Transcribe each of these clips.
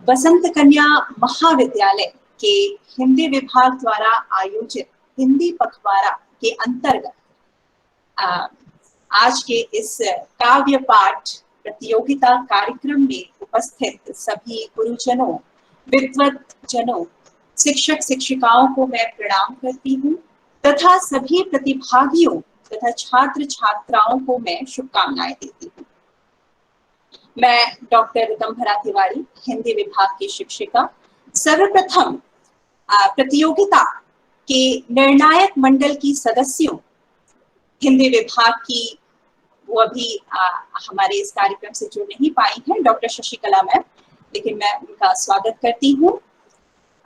बसंत कन्या महाविद्यालय के हिंदी विभाग द्वारा आयोजित हिंदी पखवाड़ा के अंतर्गत आज के इस काव्य पाठ प्रतियोगिता कार्यक्रम में उपस्थित सभी गुरुजनों, विद्वत जनों, शिक्षक शिक्षिकाओं को मैं प्रणाम करती हूँ तथा सभी प्रतिभागियों तथा छात्र छात्राओं को मैं शुभकामनाएं देती हूँ। मैं डॉक्टर ऋतंभरा तिवारी, हिंदी विभाग की शिक्षिका, सर्वप्रथम प्रतियोगिता के निर्णायक मंडल की सदस्यों, हिंदी विभाग की वो अभी हमारे इस कार्यक्रम से जुड़ नहीं पाई हैं, डॉक्टर शशिकला मैम, लेकिन मैं उनका स्वागत करती हूँ।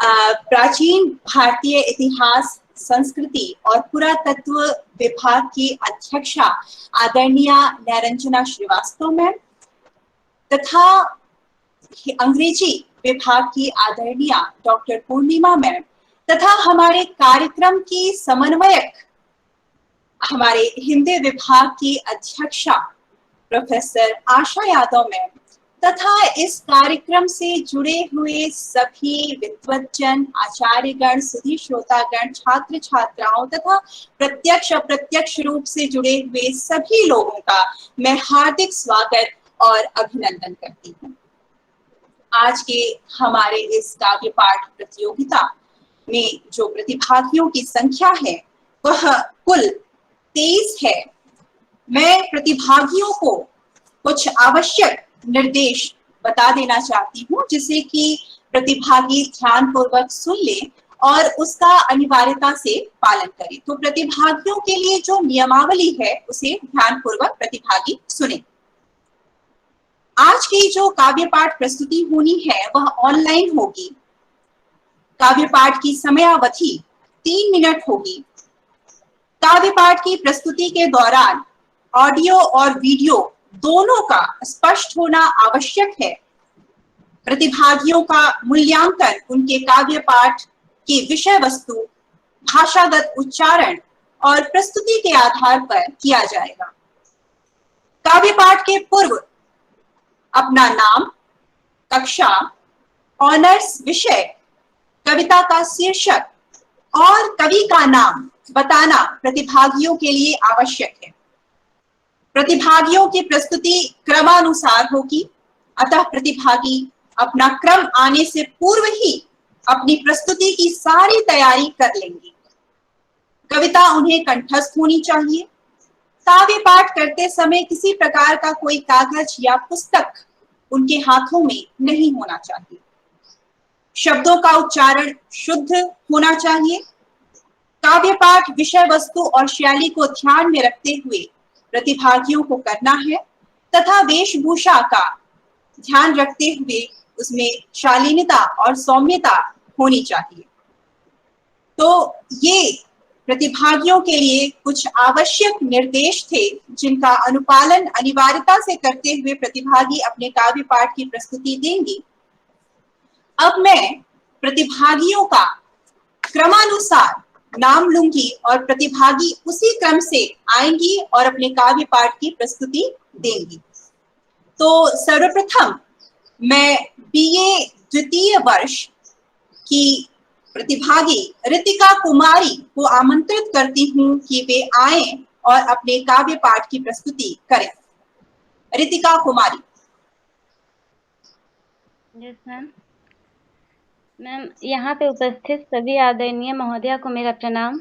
प्राचीन भारतीय इतिहास, संस्कृति और पुरातत्व विभाग की अध्यक्षा आदरणीय निरंजना श्रीवास्तव मैम तथा अंग्रेजी विभाग की आदरणीय डॉक्टर पूर्णिमा मैम तथा हमारे कार्यक्रम की समन्वयक हमारे हिंदी विभाग की अध्यक्षा प्रोफेसर आशा यादव मैम तथा इस कार्यक्रम से जुड़े हुए सभी विद्वतजन, आचार्यगण, सुधी श्रोतागण, छात्र छात्राओं तथा प्रत्यक्ष अप्रत्यक्ष रूप से जुड़े हुए सभी लोगों का मैं हार्दिक स्वागत और अभिनंदन करती हूँ। आज के हमारे इस काव्य पाठ प्रतियोगिता में जो प्रतिभागियों की संख्या है वह कुल 23 है। मैं प्रतिभागियों को कुछ आवश्यक निर्देश बता देना चाहती हूँ जिसे कि प्रतिभागी ध्यान पूर्वक सुन ले और उसका अनिवार्यता से पालन करें। तो प्रतिभागियों के लिए जो नियमावली है उसे ध्यान पूर्वक प्रतिभागी सुने। आज की जो काव्य पाठ प्रस्तुति होनी है वह ऑनलाइन होगी। काव्य पाठ की समयावधि 3 मिनट होगी। काव्य पाठ की प्रस्तुति के दौरान ऑडियो और वीडियो दोनों का स्पष्ट होना आवश्यक है। प्रतिभागियों का मूल्यांकन उनके काव्य पाठ की विषय वस्तु, भाषागत उच्चारण और प्रस्तुति के आधार पर किया जाएगा। काव्य पाठ के पूर्व अपना नाम, कक्षा, ऑनर्स विषय, कविता का शीर्षक और कवि का नाम बताना प्रतिभागियों के लिए आवश्यक है। प्रतिभागियों की प्रस्तुति क्रमानुसार होगी, अतः प्रतिभागी अपना क्रम आने से पूर्व ही अपनी प्रस्तुति की सारी तैयारी कर लेंगे। कविता उन्हें कंठस्थ होनी चाहिए। काव्य पाठ करते समय किसी प्रकार का कोई कागज या पुस्तक उनके हाथों में नहीं होना चाहिए। शब्दों का उच्चारण शुद्ध होना चाहिए। काव्य पाठ विषय वस्तु और शैली को ध्यान में रखते हुए प्रतिभागियों को करना है तथा वेशभूषा का ध्यान रखते हुए उसमें शालीनता और सौम्यता होनी चाहिए। तो ये प्रतिभागियों के लिए कुछ आवश्यक निर्देश थे जिनका अनुपालन अनिवार्यता से करते हुए प्रतिभागी अपने काव्य पाठ की प्रस्तुति देंगी। अब मैं प्रतिभागियों का क्रमानुसार नाम लूंगी और प्रतिभागी उसी क्रम से आएंगी और अपने काव्य पाठ की प्रस्तुति देंगी। तो सर्वप्रथम मैं बीए द्वितीय वर्ष की प्रतिभागी रितिका कुमारी को आमंत्रित करती हूँ कि वे आएं और अपने काव्य पाठ की प्रस्तुति करें। Ritika Kumari. Yes ma'am. Ma'am, यहाँ पे उपस्थित सभी आदरणीय महोदया को मेरा प्रणाम।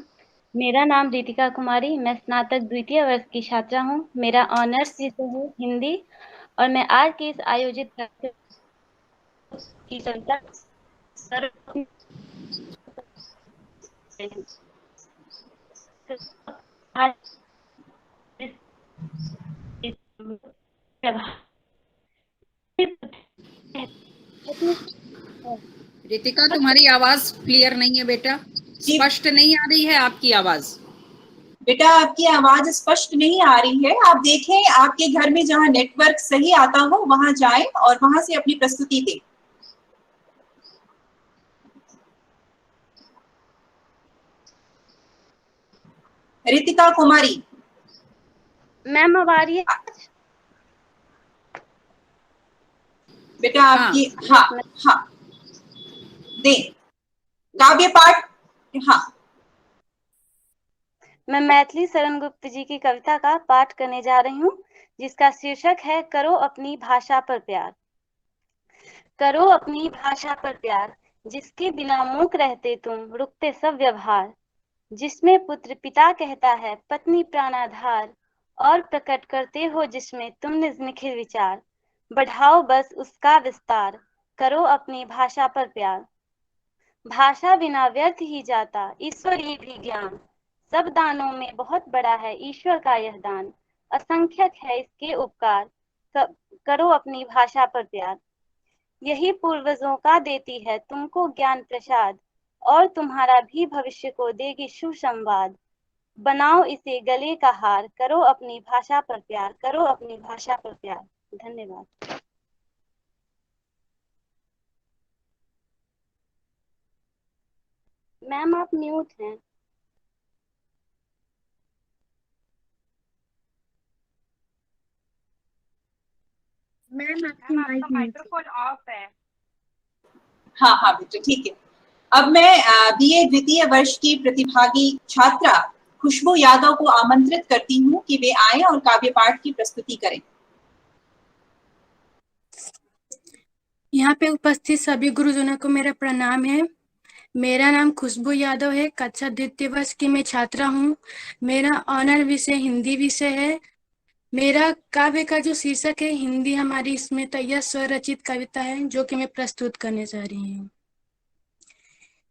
मेरा नाम रितिका कुमारी, मैं स्नातक द्वितीय वर्ष की छात्रा हूँ। मेरा ऑनर्स विषय है हिंदी और मैं आज के इस आयोजित कार्यक्रम की संस्था रितिका, तुम्हारी आवाज क्लियर नहीं है बेटा, स्पष्ट नहीं आ रही है आपकी आवाज। बेटा आपकी आवाज स्पष्ट नहीं आ रही है। आप देखें आपके घर में जहां नेटवर्क सही आता हो वहां जाएं और वहां से अपनी प्रस्तुति दें। रितिका कुमारी। मैम अब आ रही है? बेटा आपकी हाँ हाँ दे काव्य पाठ। हाँ मैं मैथिली शरण गुप्त जी की कविता का पाठ करने जा रही हूँ, जिसका शीर्षक है करो अपनी भाषा पर प्यार। करो अपनी भाषा पर प्यार, जिसके बिना मूक रहते तुम, रुकते सब व्यवहार। जिसमें पुत्र पिता कहता है, पत्नी प्राणाधार, और प्रकट करते हो जिसमें तुम निज निखिल विचार। बढ़ाओ बस उसका विस्तार, करो अपनी भाषा पर प्यार। भाषा बिना व्यर्थ ही जाता ईश्वरीय भी ज्ञान। सब दानों में बहुत बड़ा है ईश्वर का यह दान। असंख्यक है इसके उपकार, करो अपनी भाषा पर प्यार। यही पूर्वजों का देती है तुमको ज्ञान प्रसाद, और तुम्हारा भी भविष्य को देगी सुसंवाद। बनाओ इसे गले का हार, करो अपनी भाषा पर प्यार, करो अपनी भाषा पर प्यार। धन्यवाद। मैम आप म्यूट हैं। मैम आपकी माइक्रोफोन ऑफ है। हाँ हाँ बेटा ठीक है। अब मैं बीए द्वितीय वर्ष की प्रतिभागी छात्रा खुशबू यादव को आमंत्रित करती हूँ कि वे आए और काव्य पाठ की प्रस्तुति करें। यहाँ पे उपस्थित सभी गुरुजनों को मेरा प्रणाम है। मेरा नाम खुशबू यादव है। कक्षा द्वितीय वर्ष की मैं छात्रा हूँ। मेरा ऑनर विषय हिंदी विषय है। मेरा काव्य का जो शीर्षक है हिंदी हमारी स्मृति, यह स्वरचित कविता है जो कि मैं प्रस्तुत करने जा रही हूँ।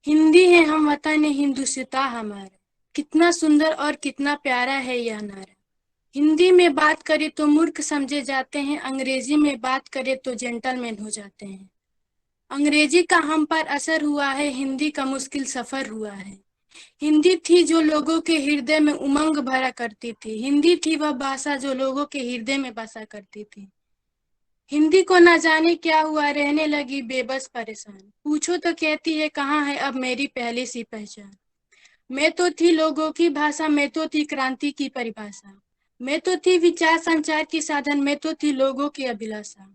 हिंदी है हम वतन हिंदुस्तां हमारा, कितना सुंदर और कितना प्यारा है यह नारा। हिंदी में बात करें तो मूर्ख समझे जाते हैं, अंग्रेजी में बात करें तो जेंटलमैन हो जाते हैं। अंग्रेजी का हम पर असर हुआ है, हिंदी का मुश्किल सफर हुआ है। हिंदी थी जो लोगों के हृदय में उमंग भरा करती थी, हिंदी थी वह भाषा जो लोगों के हृदय में बसा करती थी। हिंदी को ना जाने क्या हुआ, रहने लगी बेबस परेशान। पूछो तो कहती है कहाँ है अब मेरी पहली सी पहचान। मैं तो थी लोगों की भाषा, मैं तो थी क्रांति की परिभाषा, मैं तो थी विचार संचार की साधन, मैं तो थी लोगों की अभिलाषा।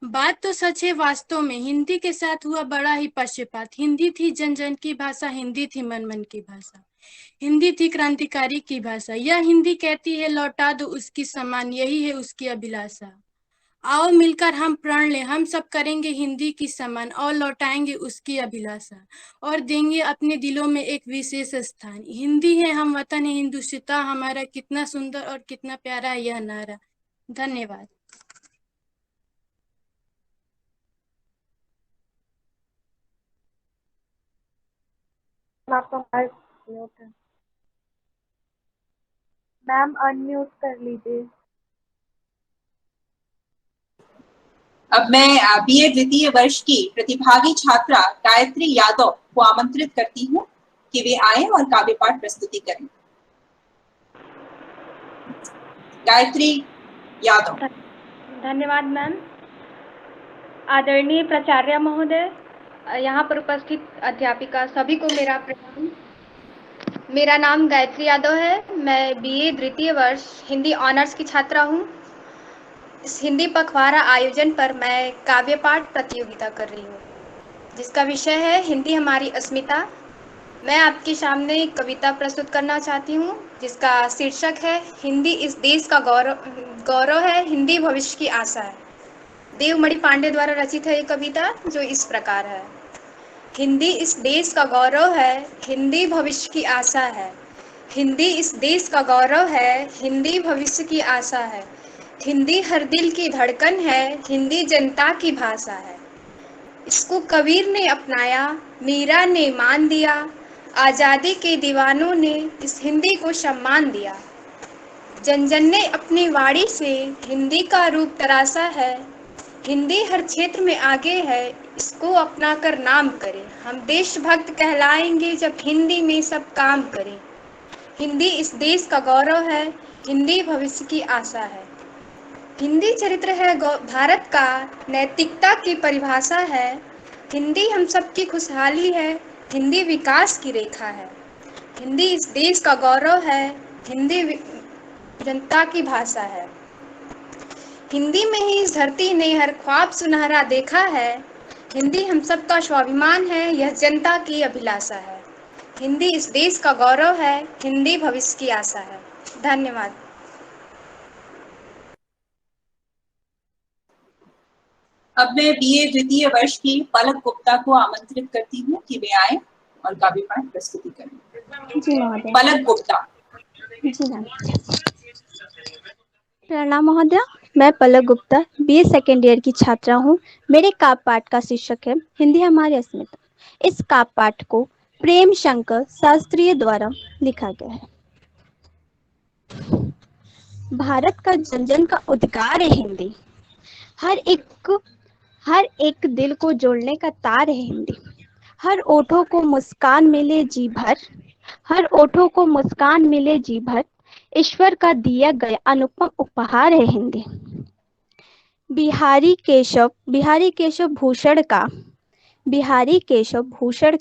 बात तो सच है वास्तव में, हिंदी के साथ हुआ बड़ा ही पक्षपात। हिंदी थी जन जन की भाषा, हिंदी थी मन मन की भाषा, हिंदी थी क्रांतिकारी की भाषा। यह हिंदी कहती है लौटा दो उसकी सम्मान, यही है उसकी अभिलाषा। आओ मिलकर हम प्रण लें, हम सब करेंगे हिंदी की सम्मान, और लौटाएंगे उसकी अभिलाषा, और देंगे अपने दिलों में एक विशेष स्थान। हिंदी है हम वतन है हिंदुस्तां हमारा, कितना सुंदर और कितना प्यारा है यह नारा। धन्यवाद। आपका माइक म्यूट है। मैम अनम्यूट कर लीजिए। अब मैं बीए द्वितीय वर्ष की प्रतिभागी छात्रा गायत्री यादव को आमंत्रित करती हूँ कि वे आए और काव्य पाठ प्रस्तुति करें। गायत्री यादव। धन्यवाद मैम। आदरणीय प्राचार्य महोदय, यहाँ पर उपस्थित अध्यापिका सभी को मेरा प्रणाम। मेरा नाम गायत्री यादव है। मैं बीए द्वितीय वर्ष हिंदी ऑनर्स की छात्रा हूँ। इस हिंदी पखवाड़ा आयोजन पर मैं काव्य पाठ प्रतियोगिता कर रही हूँ, जिसका विषय है हिंदी हमारी अस्मिता। मैं आपके सामने एक कविता प्रस्तुत करना चाहती हूँ, जिसका शीर्षक है हिंदी इस देश का गौरव है, हिंदी भविष्य की आशा है। देवमणि पांडे द्वारा रचित है ये कविता, जो इस प्रकार है। हिंदी इस देश का गौरव है, हिंदी भविष्य की आशा है। हिंदी इस देश का गौरव है, हिंदी भविष्य की आशा है। हिंदी हर दिल की धड़कन है, हिंदी जनता की भाषा है। इसको कबीर ने अपनाया, मीरा ने मान दिया, आज़ादी के दीवानों ने इस हिंदी को सम्मान दिया। जन जन ने अपनी वाणी से हिंदी का रूप तराशा है। हिंदी हर क्षेत्र में आगे है, इसको अपना कर नाम करें। हम देशभक्त कहलाएंगे जब हिंदी में सब काम करें। हिंदी इस देश का गौरव है, हिंदी भविष्य की आशा है। हिंदी चरित्र है भारत का, नैतिकता की परिभाषा है। हिंदी हम सबकी खुशहाली है, हिंदी विकास की रेखा है। हिंदी इस देश का गौरव है, हिंदी जनता की भाषा है। हिंदी में ही इस धरती ने हर ख्वाब सुनहरा देखा है। हिंदी हम सबका स्वाभिमान है, यह जनता की अभिलाषा है। हिंदी इस देश का गौरव है, हिंदी भविष्य की आशा है। धन्यवाद। अब मैं बीए द्वितीय वर्ष की पलक गुप्ता को आमंत्रित करती हूँ कि वे आए और काव्य पाठ प्रस्तुति करें। जी महोदय। पलक गुप्ता। जी मैम। प्रणाम महोदय, मैं पलक गुप्ता बीए सेकेंड ईयर की छात्रा हूँ। मेरे काव्य पाठ का शीर्षक है हिंदी हमारी अस्मिता। इस काव्य पाठ को प्रेम शंकर शास्त्री द्वारा लिखा गया है। भारत का जन जन का अधिकार है हिंदी, हर एक दिल को जोड़ने का तार है हिंदी। हर ओठों को मुस्कान मिले जी भर, हर ओठों को मुस्कान मिले जी भर, ईश्वर का दिया गया अनुपम उपहार है हिंदी। बिहारी केशव भूषण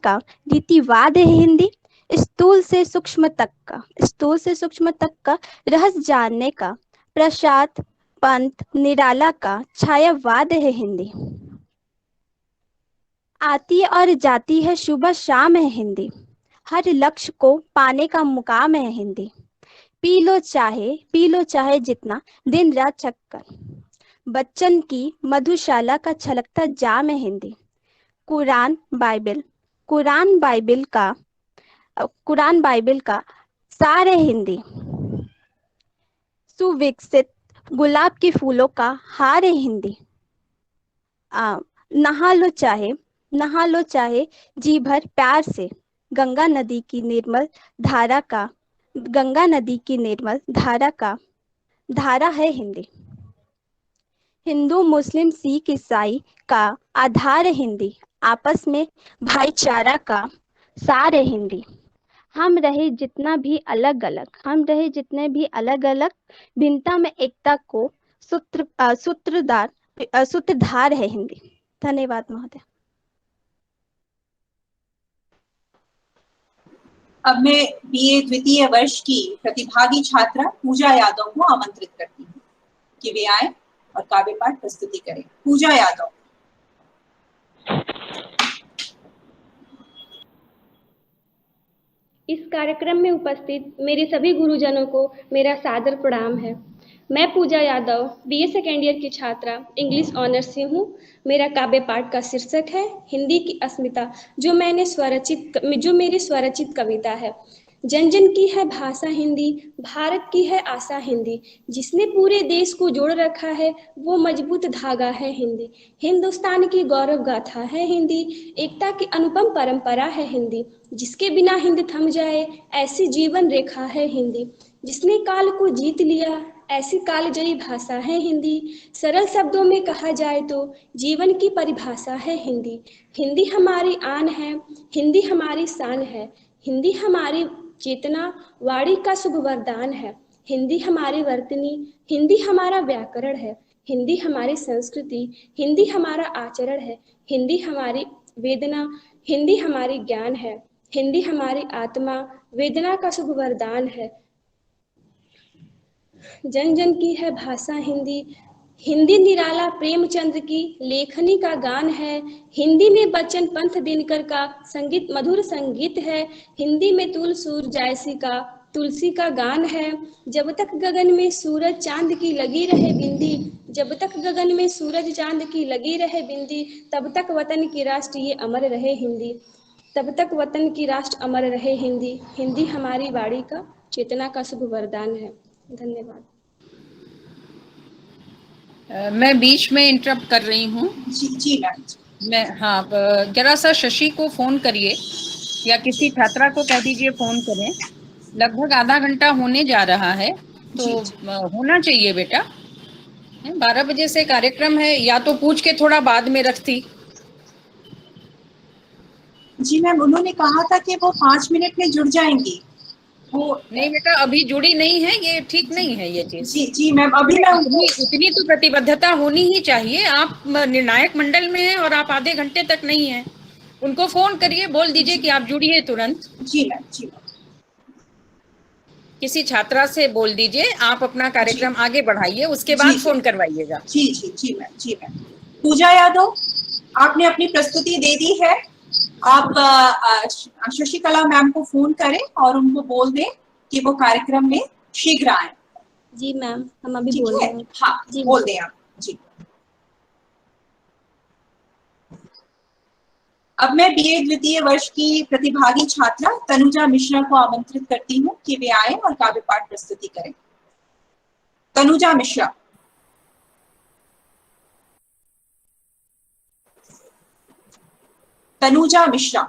का रीतिवाद है हिंदी। स्थूल से सूक्ष्म तक का रहस्य जानने का प्रसाद पंथ निराला का छायावाद है हिंदी। आती और जाती है सुबह शाम है हिंदी, हर लक्ष्य को पाने का मुकाम है हिंदी। पी लो चाहे जितना दिन रात चक्कर, बच्चन की मधुशाला का छलकता जाम है हिंदी। कुरान बाइबिल का सार है हिंदी। सुविकसित गुलाब के फूलों का हार है हिंदी। नहा लो चाहे जी भर प्यार से, गंगा नदी की निर्मल धारा का धारा है हिंदी। हिंदू मुस्लिम सिख ईसाई का आधार है हिंदी, आपस में भाईचारा का सार है हिंदी। हम रहे जितने भी अलग अलग, भिन्नता में एकता को सूत्रधार है हिंदी। धन्यवाद महोदय। अब मैं बीए द्वितीय वर्ष की प्रतिभागी छात्रा पूजा यादव को आमंत्रित करती हूँ कि वे आए और काव्य पाठ प्रस्तुति करें। पूजा यादव। इस कार्यक्रम में उपस्थित मेरे सभी गुरुजनों को मेरा सादर प्रणाम है। मैं पूजा यादव बीए सेकेंड ईयर की छात्रा इंग्लिश ऑनर्स से हूँ। मेरा काव्य पाठ का शीर्षक है हिंदी की अस्मिता, जो मेरी स्वरचित कविता है। जन जन की है भाषा हिंदी, भारत की है आशा हिंदी, जिसने पूरे देश को जोड़ रखा है वो मजबूत धागा है हिंदी। हिंदुस्तान की गौरव गाथा है हिंदी, एकता की अनुपम परंपरा है हिंदी, जिसके बिना हिंद थम जाए ऐसी जीवन रेखा है हिंदी। जिसने काल को जीत लिया ऐसी कालजयी भाषा है हिंदी। सरल शब्दों में कहा जाए तो जीवन की परिभाषा है हिंदी। हिंदी हमारी आन है, हिंदी हमारी शान है, हिंदी हमारी चेतना वाणी का शुभ वरदान है। हिंदी हमारी वर्तनी, हिंदी हमारा व्याकरण है, हिंदी हमारी संस्कृति, हिंदी हमारा आचरण है, हिंदी हमारी वेदना, हिंदी हमारी ज्ञान है, हिंदी हमारी आत्मा वेदना का शुभ वरदान है। जन जन की है भाषा हिंदी, हिंदी निराला प्रेमचंद्र की लेखनी का गान है। हिंदी में बच्चन पंथ दिनकर का संगीत मधुर संगीत है। हिंदी में तुलसी का गान है। जब तक गगन में सूरज चांद की लगी रहे बिंदी, जब तक गगन में सूरज चांद की लगी रहे बिंदी, तब तक वतन की राष्ट्र ये अमर रहे हिंदी, तब तक वतन की राष्ट्र अमर रहे हिंदी। हिंदी हमारी वाणी का चेतना का शुभ वरदान है। धन्यवाद। मैं बीच में इंटरप्ट कर रही हूँ। जी मैम। मैं जरा सा शशि को फोन करिए या किसी छात्रा को कह दीजिए फोन करें। लगभग आधा घंटा होने जा रहा है तो होना चाहिए बेटा। 12 बजे से कार्यक्रम है, या तो पूछ के थोड़ा बाद में रखती। जी मैम, उन्होंने कहा था कि वो 5 मिनट में जुड़ जाएंगी। वो नहीं बेटा, अभी जुड़ी नहीं है, ये ठीक नहीं है ये चीज। जी मैम, अभी मैं उतनी तो प्रतिबद्धता होनी ही चाहिए। आप निर्णायक मंडल में हैं और आप आधे घंटे तक नहीं हैं। उनको फोन करिए, बोल दीजिए कि आप जुड़िए तुरंत। जी मैम। किसी छात्रा से बोल दीजिए, आप अपना कार्यक्रम आगे बढ़ाइए, उसके बाद फोन करवाइएगा। जी जी जी मैम, जी मैम। पूजा यादव, आपने अपनी प्रस्तुति दे दी है। आप शशिकला मैम को फोन करें और उनको बोल दें कि वो कार्यक्रम में शीघ्र आए। जी मैम, हम अभी ठीक बोल है, रहे हैं। हाँ जी बोल मैम। दें आप जी। अब मैं बीए द्वितीय वर्ष की प्रतिभागी छात्रा तनुजा मिश्रा को आमंत्रित करती हूँ कि वे आए और काव्य पाठ प्रस्तुति करें। तनुजा मिश्रा। तनुजा मिश्रा।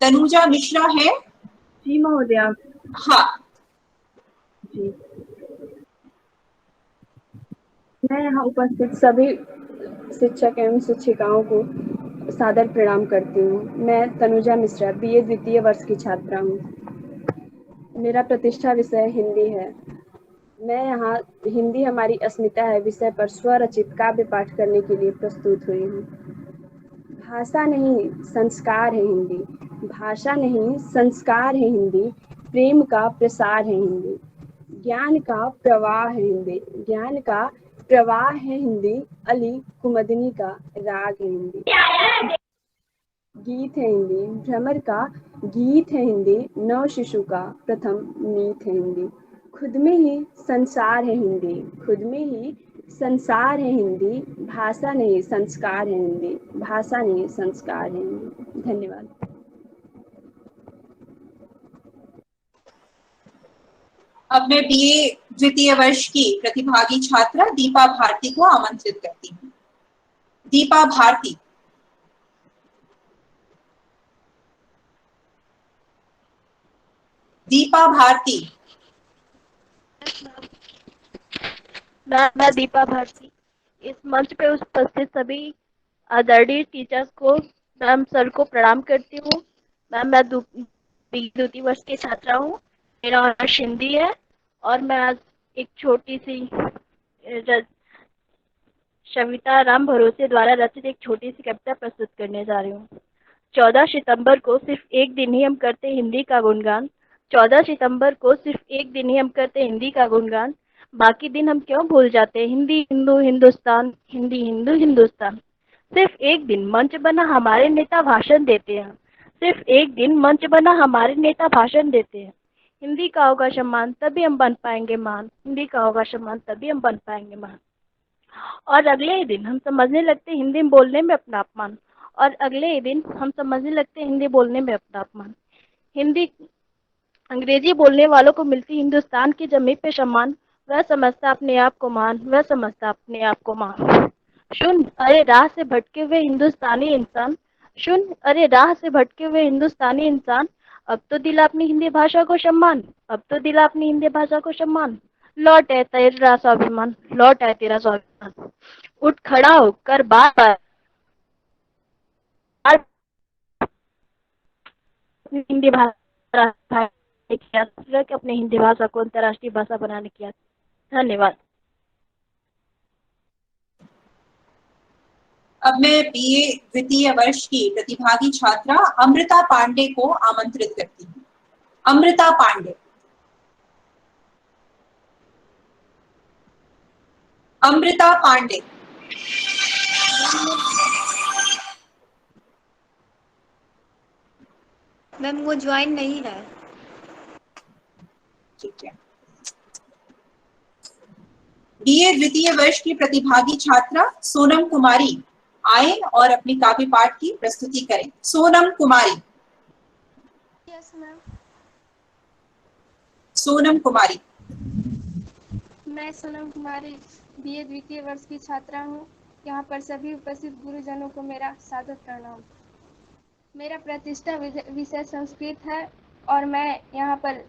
तनुजा मिश्रा है? जी महोदया। हाँ जी, मैं यहाँ उपस्थित सभी शिक्षक एवं शिक्षिकाओं को सादर प्रणाम करती हूँ। मैं तनुजा मिश्रा बीए द्वितीय वर्ष की छात्रा हूँ। मेरा प्रतिष्ठा विषय हिंदी है। मैं यहाँ हिंदी हमारी अस्मिता है विषय पर स्वरचित काव्य पाठ करने के लिए प्रस्तुत हुई हूँ। भाषा नहीं संस्कार है हिंदी, भाषा नहीं संस्कार है हिंदी, प्रेम का प्रसार है हिंदी, ज्ञान का प्रवाह है हिंदी, ज्ञान का प्रवाह है हिंदी, अली कुमदनी का राग है हिंदी, गीत है हिंदी, भ्रमर का गीत है हिंदी, नव शिशु का प्रथम नीत है हिंदी, खुद में ही संसार है हिंदी, खुद में ही संसार है हिंदी, भाषा नहीं संस्कार है हिंदी, भाषा नहीं संस्कार है हिंदी। धन्यवाद। अब मैं बीए द्वितीय वर्ष की प्रतिभागी छात्रा दीपा भारती को आमंत्रित करती हूँ। दीपा भारती। दीपा भारती। मैं दीपा भारती इस मंच पे उपस्थित सभी आदरणीय टीचर्स को, मैम सर को प्रणाम करती हूँ। मैम मैं द्वितीय वर्ष की छात्रा हूँ। मेरा ऑनर्स हिंदी है और मैं आज एक छोटी सी सविता राम भरोसे द्वारा रचित एक छोटी सी कविता प्रस्तुत करने जा रही हूँ। 14 सितंबर को सिर्फ एक दिन ही हम करते हिंदी का गुणगान, 14 सितंबर को सिर्फ एक दिन ही हम करते हिंदी का गुणगान, बाकी दिन हम क्यों भूल जाते हिंदी हिंदू हिंदुस्तान, हिंदी हिंदू हिंदुस्तान। सिर्फ एक दिन मंच बना हमारे नेता भाषण देते हैं, सिर्फ एक दिन मंच बना हमारे नेता भाषण देते हैं। हिंदी का होगा सम्मान तभी हम बन पाएंगे महान, हिंदी का होगा सम्मान तभी हम बन पाएंगे महान। और अगले ही दिन हम समझने लगते हिंदी बोलने में अपना अपमान, और अगले ही दिन हम समझने लगते हिंदी बोलने में अपना अपमान। हिंदी अंग्रेजी बोलने वालों को मिलती हिंदुस्तान की जमीन पे सम्मान, वह समझता अपने आप को मान, वह समझता अपने आप को मान। सुन अरे राह से भटके हुए हिंदुस्तानी इंसान, सुन अरे राह से भटके हुए हिंदुस्तानी इंसान, अब तो दिला अपनी हिंदी भाषा को सम्मान, अब तो दिला अपनी हिंदी भाषा को सम्मान। लौट है तेरा स्वाभिमान, लौट है तेरा स्वाभिमान। उठ खड़ा होकर बार बार हिंदी भाषा अपने हिंदी भाषा को अंतर्राष्ट्रीय भाषा बनाने की। धन्यवाद। अब मैं बीए द्वितीय वर्ष की प्रतिभागी छात्रा अमृता पांडे को आमंत्रित करती हूँ। अमृता पांडे। अमृता पांडे। मैम वो ज्वाइन नहीं है। ठीक है। बीए द्वितीय वर्ष की प्रतिभागी छात्रा सोनम कुमारी आए और अपनी काव्य पाठ की प्रस्तुति करें। सोनम कुमारी। Yes ma'am. सोनम कुमारी। मैं सोनम कुमारी बीए द्वितीय वर्ष की छात्रा हूँ। यहाँ पर सभी उपस्थित गुरुजनों को मेरा सादर प्रणाम। मेरा प्रतिष्ठा विषय संस्कृत है और मैं यहाँ पर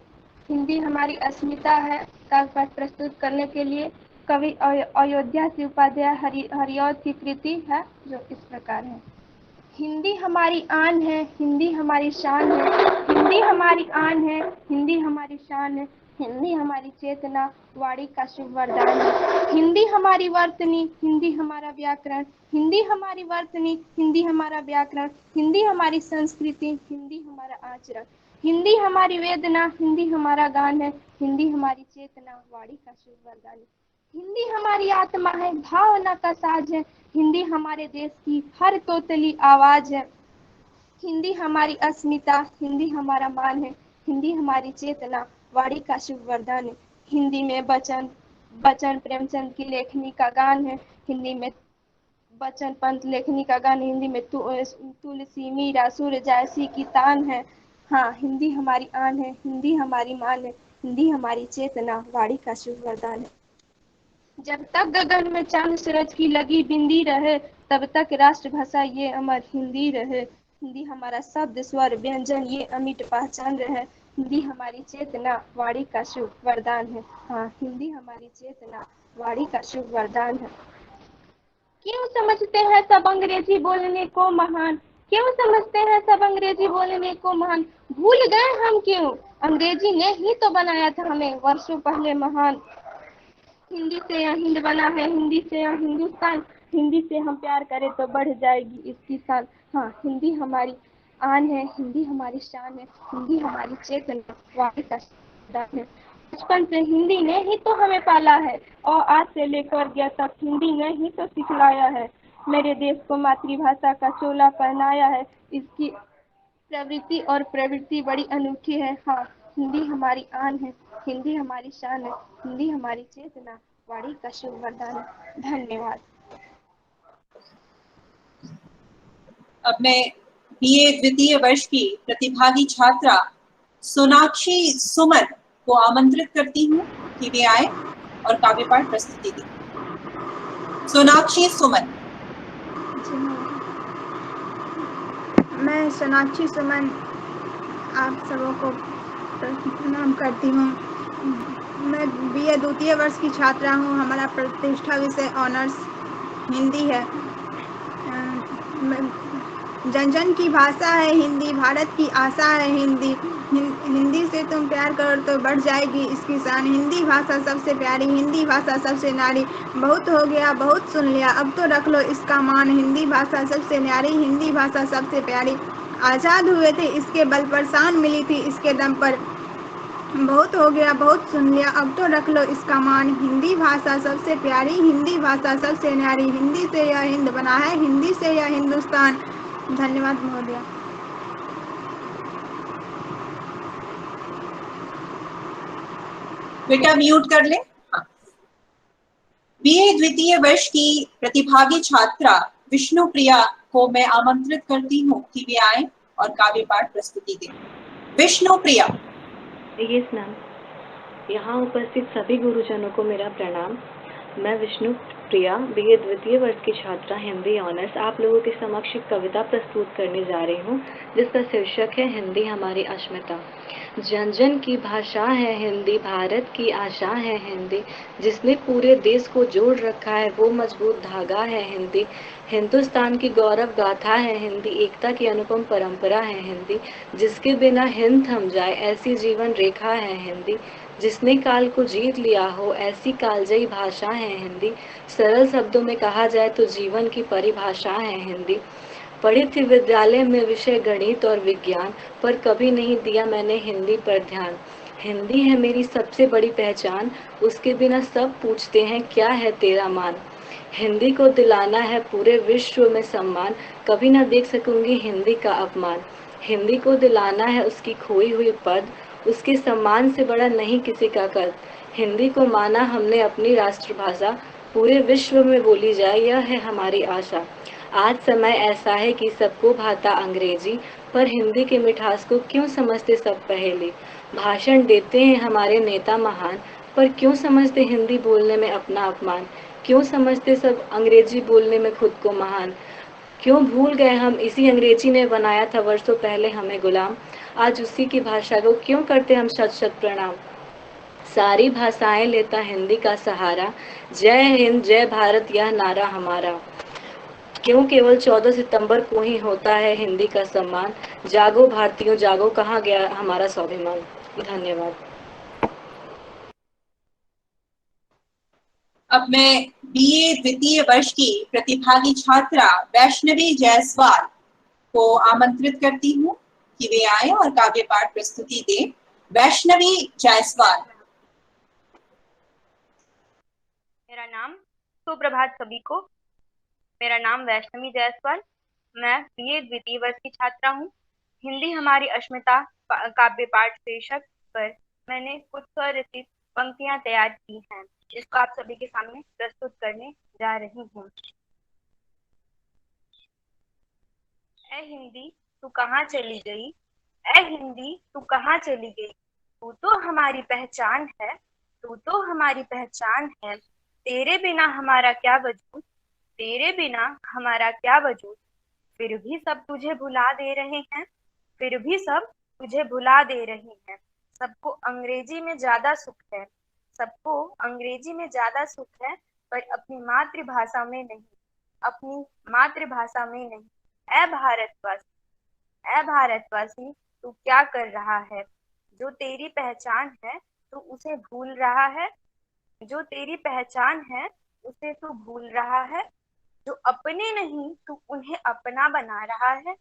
हिंदी हमारी अस्मिता है का पाठ प्रस्तुत करने के लिए कवि अयोध्या से उपाध्याय हरिऔध की कृति है जो इस प्रकार है। हिंदी हमारी आन है, हिंदी हमारी शान है, हिंदी हमारी आन है, हिंदी हमारी शान है, हिंदी हमारी चेतना, वाणी का शुभ वरदान है। हिंदी हमारी वर्तनी, हिंदी हमारा व्याकरण, हिंदी हमारी वर्तनी, हिंदी हमारा व्याकरण, हिंदी हमारी संस्कृति, हिंदी हमारा आचरण, हिंदी हमारी वेदना, हिंदी हमारा गान है, हिंदी हमारी चेतना, वाणी का शुभ वरदान है। हिंदी हमारी आत्मा है, भावना का साज है, हिंदी हमारे देश की हर तोतली आवाज है। हिंदी हमारी अस्मिता, हिंदी हमारा मान है, हिंदी हमारी चेतना, वाणी का शुभ वरदान है। हिंदी में वचन बचन प्रेमचंद की लेखनी का गान है, हिंदी में बचन पंत लेखनी का गान, हिंदी में तुलसी मीरा सूर्य जैसी की तान है। हाँ, हिंदी हमारी आन है, हिंदी हमारी मान है, हिंदी हमारी चेतना, वाणी का शुभ वरदान है। जब तक गगन में चांद सूरज की लगी बिंदी रहे, तब तक राष्ट्रभाषा ये अमर हिंदी रहे। हिंदी हमारा शब्द स्वर व्यंजन ये अमिट पहचान रहे। हिंदी हमारी चेतना, वाणी का शुभ वरदान है। हाँ, हिंदी हमारी चेतना, वाणी का शुभ वरदान है। क्यों समझते हैं सब अंग्रेजी बोलने को महान, क्यों समझते हैं सब अंग्रेजी बोलने को महान, भूल गए हम क्यों, अंग्रेजी ने ही तो बनाया था हमें वर्षों पहले महान। हिंदी से यह हिंद बना है, हिंदी से यह हिंदुस्तान, हिंदी से हम प्यार करें तो बढ़ जाएगी इसकी शान। हाँ, हिंदी हमारी आन है, हिंदी हमारी शान है, हिंदी हमारी चेतना, वाणी का वरदान है। बचपन से हिंदी ने ही तो हमें पाला है, और आज से लेकर गया तक हिंदी ने ही तो सिखलाया है। मेरे देश को मातृभाषा का चोला पहनाया है, इसकी प्रवृत्ति और प्रवृत्ति बड़ी अनूठी है। हाँ, हिंदी हमारी आन है, हिंदी हमारी शान है, हिंदी हमारी चेतना, वाणी का शुभ वरदान है। धन्यवाद। अब मैं बीए द्वितीय वर्ष की प्रतिभागी छात्रा सोनाक्षी सुमन को आमंत्रित करती हूँ कि वे आए और काव्य पाठ प्रस्तुति दें। सोनाक्षी सुमन। मैं सोनाक्षी सुमन आप सबों को प्रणाम करती हूँ। मैं बीए द्वितीय वर्ष की छात्रा हूँ। हमारा प्रतिष्ठा विषय ऑनर्स हिंदी है। जन जन की भाषा है हिंदी, भारत की आशा है हिंदी, हिंदी से तुम प्यार करो तो बढ़ जाएगी इसकी शान, हिंदी भाषा सबसे प्यारी, हिंदी भाषा सबसे न्यारी, बहुत हो गया बहुत सुन लिया अब तो रख लो इसका मान, हिंदी भाषा सबसे न्यारी, हिंदी भाषा सबसे प्यारी, आज़ाद हुए थे इसके बल पर, शान मिली थी इसके दम पर, बहुत हो गया बहुत सुन लिया अब तो रख लो इसका मान, हिंदी भाषा सबसे प्यारी, हिंदी भाषा सबसे न्यारी, हिंदी से यह हिंद बना है, हिंदी से यह हिंदुस्तान। धन्यवाद महोदया। बेटा म्यूट कर ले। बीए द्वितीय वर्ष की प्रतिभागी छात्रा विष्णुप्रिया को मैं आमंत्रित करती हूँ कि वे आए और काव्य पाठ प्रस्तुति दें। विष्णुप्रिया। Yes ma'am. यहाँ उपस्थित सभी गुरुजनों को मेरा प्रणाम। मैं विष्णुप्रिया बीए द्वितीय वर्ष की छात्रा हिंदी ऑनर्स आप लोगों के समक्ष एक कविता प्रस्तुत करने जा रही हूँ जिसका शीर्षक है हिंदी हमारी अस्मिता। जन जन की भाषा है हिंदी, भारत की आशा है हिंदी, जिसने पूरे देश को जोड़ रखा है वो मजबूत धागा है हिंदी, हिंदुस्तान की गौरव गाथा है हिंदी, एकता की अनुपम परंपरा है हिंदी, जिसके बिना हिंद थम जाए ऐसी जीवन रेखा है हिंदी, जिसने काल को जीत लिया हो ऐसी कालजयी भाषा है हिंदी, सरल शब्दों में कहा जाए तो जीवन की परिभाषा है हिंदी। पढ़ी थी विद्यालय में विषय गणित और विज्ञान, पर कभी नहीं दिया मैंने हिंदी पर ध्यान। हिंदी है मेरी सबसे बड़ी पहचान, उसके बिना सब पूछते हैं क्या है तेरा मान। हिंदी को दिलाना है पूरे विश्व में सम्मान, कभी ना देख सकूंगी हिंदी का अपमान। हिंदी को दिलाना है उसकी खोई हुई पद, उसके सम्मान से बड़ा नहीं किसी का कद। हिंदी को माना हमने अपनी राष्ट्रभाषा, पूरे विश्व में बोली जाए यह है हमारी आशा। आज समय ऐसा है कि सबको भाता अंग्रेजी, पर हिंदी के मिठास को क्यों समझते सब पहेली। भाषण देते हैं हमारे नेता महान, पर क्यों समझते हिंदी बोलने में अपना अपमान। क्यों समझते सब अंग्रेजी बोलने में खुद को महान। क्यों भूल गए हम इसी अंग्रेजी ने बनाया था वर्षों पहले हमें गुलाम। आज उसी की भाषा को क्यों करते हम शत शत प्रणाम। सारी भाषाएं लेता हिंदी का सहारा, जय हिंद जय भारत यह नारा हमारा। क्यों केवल 14 सितंबर को ही होता है हिंदी का सम्मान। जागो भारतीयों जागो, कहाँ गया हमारा स्वाभिमान। धन्यवाद। अब मैं बीए द्वितीय वर्ष की प्रतिभागी छात्रा वैष्णवी जायसवाल को आमंत्रित करती हूँ कि वे आए और काव्य पाठ प्रस्तुति दें। वैष्णवी जायसवाल। मेरा नाम सुप्रभात सभी को। मेरा नाम वैष्णवी जायसवाल। मैं बीए द्वितीय वर्ष की छात्रा हूँ। हिंदी हमारी अस्मिता काव्य पाठ शीर्षक पर मैंने कुछ स्वरचित पंक्तियां तैयार की हैं, जिसको आप सभी के सामने प्रस्तुत करने जा रही हूँ। ऐ हिंदी तू कहाँ चली गई, ऐ हिंदी तू कहाँ चली गई, तू तो हमारी पहचान है, तू तो हमारी पहचान है। तेरे बिना हमारा क्या वजूद, तेरे बिना हमारा क्या वजूद। फिर भी सब तुझे भुला दे रहे हैं, फिर भी सब तुझे भुला दे रहे हैं। सबको अंग्रेजी में ज्यादा सुख है, सबको अंग्रेजी में ज्यादा सुख है, पर अपनी मातृभाषा में नहीं, अपनी मातृभाषा में नहीं। ऐ भारतवासी, ऐ भारतवासी तू क्या कर रहा है, जो तेरी पहचान है तू उसे भूल रहा है, जो तेरी पहचान है उसे तू भूल रहा है। जो अपने नहीं तू उन्हें अपना बना रहा है,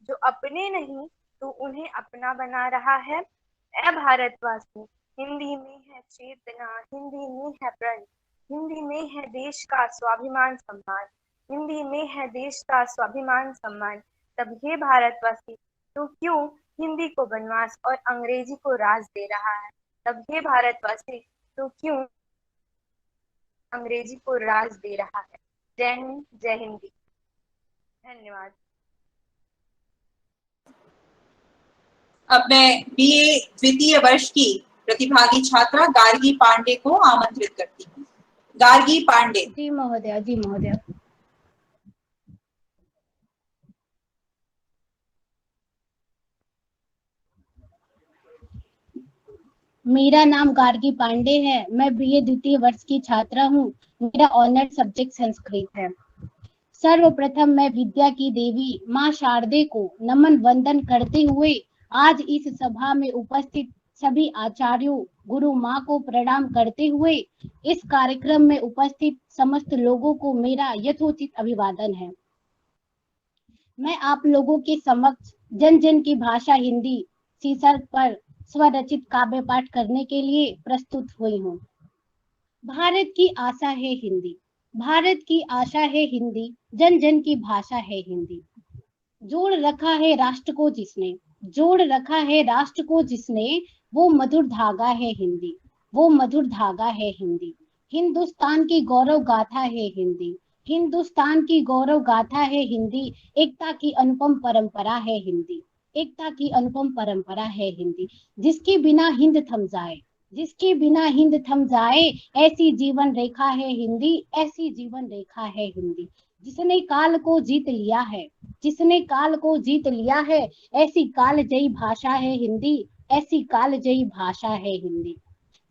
जो अपने नहीं तू उन्हें अपना बना रहा है। ऐ भारतवासी हिंदी में है चेतना, हिंदी में है प्रण, हिंदी में है देश का स्वाभिमान सम्मान, हिंदी में है देश का स्वाभिमान सम्मान। तब हे भारतवासी तू क्यों हिंदी को वनवास और अंग्रेजी को राज दे रहा है, तब हे भारतवासी तू क्यों अंग्रेजी को राज दे रहा है। जय हिंद, जय हिंदी। धन्यवाद। अब मैं बीए द्वितीय वर्ष की प्रतिभागी छात्रा गार्गी पांडे को आमंत्रित करती हूँ। गार्गी पांडे। जी महोदया, जी महोदया। मेरा नाम गार्गी पांडे है। मैं बीए द्वितीय वर्ष की छात्रा हूँ। मेरा ऑनर सब्जेक्ट संस्कृत है। सर्वप्रथम मैं विद्या की देवी माँ शारदे को नमन वंदन करते हुए आज इस सभा में उपस्थित सभी आचार्यों गुरु माँ को प्रणाम करते हुए इस कार्यक्रम में उपस्थित समस्त लोगों को मेरा यथोचित अभिवादन है। मैं आप लोगों के समक्ष जन जन की भाषा हिंदी शीर्षक पर स्वरचित काव्य पाठ करने के लिए प्रस्तुत हुई हूँ। भारत की आशा है हिंदी, भारत की आशा है हिंदी, जन जन की भाषा है हिंदी। जोड़ रखा है राष्ट्र को जिसने, जोड़ रखा है राष्ट्र को जिसने, वो मधुर धागा है हिंदी, वो मधुर धागा है हिंदी। हिंदुस्तान की गौरव गाथा है हिंदी, हिंदुस्तान की गौरव गाथा है हिंदी। एकता की अनुपम परंपरा है हिंदी, एकता की अनुपम परंपरा है हिंदी। जिसके बिना हिंद थम जाए, जिसके बिना हिंद थम जाए, ऐसी जीवन रेखा है हिंदी, ऐसी जीवन रेखा है हिंदी। जिसने काल को जीत लिया है, जिसने काल को जीत लिया है, ऐसी कालजयी भाषा है हिंदी, ऐसी कालजयी भाषा है हिंदी।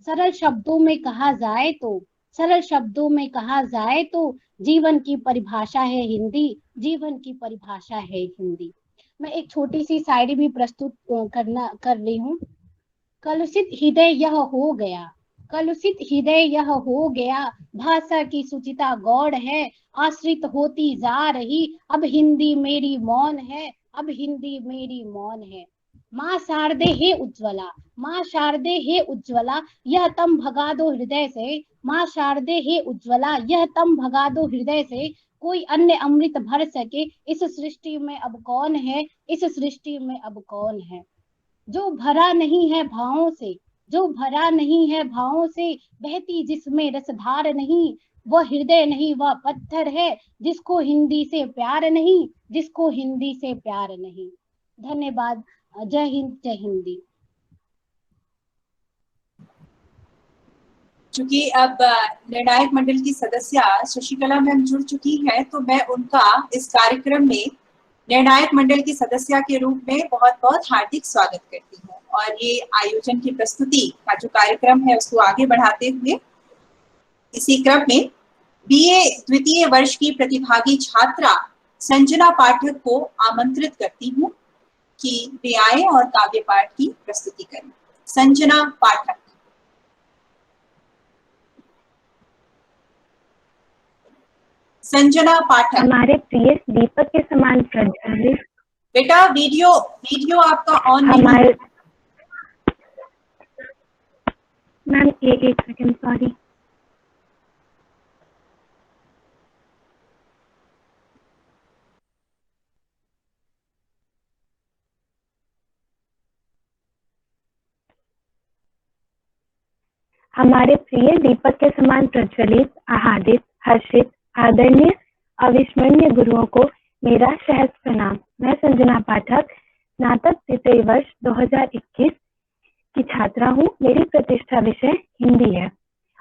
सरल शब्दों में कहा जाए तो, सरल शब्दों में कहा जाए तो जीवन की परिभाषा है हिंदी, जीवन की परिभाषा है हिंदी। मैं एक छोटी सी शायरी भी प्रस्तुत कर रही हूँ। कलुषित हृदय यह हो गया, कलुषित हृदय यह हो गया, भाषा की सुचिता गौड़ है, आश्रित होती जा रही, अब हिंदी मेरी मौन है, अब हिंदी मेरी मौन है। माँ शारदे हे उज्ज्वला, माँ शारदे हे उज्ज्वला, यह तम भगा दो हृदय से, माँ शारदे हे उज्ज्वला, यह तम भगा दो हृदय से। कोई अन्य अमृत भर सके इस सृष्टि में अब कौन है, इस सृष्टि में अब कौन है। जो भरा नहीं है भावों से, जो भरा नहीं है भावों से, बहती जिसमें रसधार नहीं, वह हृदय नहीं वह पत्थर है, जिसको हिंदी से प्यार नहीं, जिसको हिंदी से प्यार नहीं। धन्यवाद। जय हिंद, जय हिंदी। चूंकि अब निर्णायक मंडल की सदस्य शशिकला मैम जुड़ चुकी है, तो मैं उनका इस कार्यक्रम में निर्णायक मंडल की सदस्य के रूप में बहुत बहुत हार्दिक स्वागत करती हूँ। और ये आयोजन की प्रस्तुति का जो कार्यक्रम है उसको आगे बढ़ाते हुए इसी क्रम में बीए द्वितीय वर्ष की प्रतिभागी छात्रा संजना पाठक को आमंत्रित करती हूँ कि वे आए और काव्य पाठ की प्रस्तुति करें। संजना पाठक। संजना पाठक। हमारे प्रिय दीपक के समान प्रज्वलित। बेटा वीडियो आपका ऑन नहीं है। हमारे मैम एक सेकंड, सॉरी। हमारे प्रिय दीपक के समान प्रज्वलित, आहादित, हर्षित, आदरणीय, अविस्मरणीय गुरुओं को मेरा सहर्ष प्रणाम। मैं संजना पाठक, स्नातक द्वितीय वर्ष 2021 की छात्रा हूँ। मेरी प्रतिष्ठा विषय हिंदी है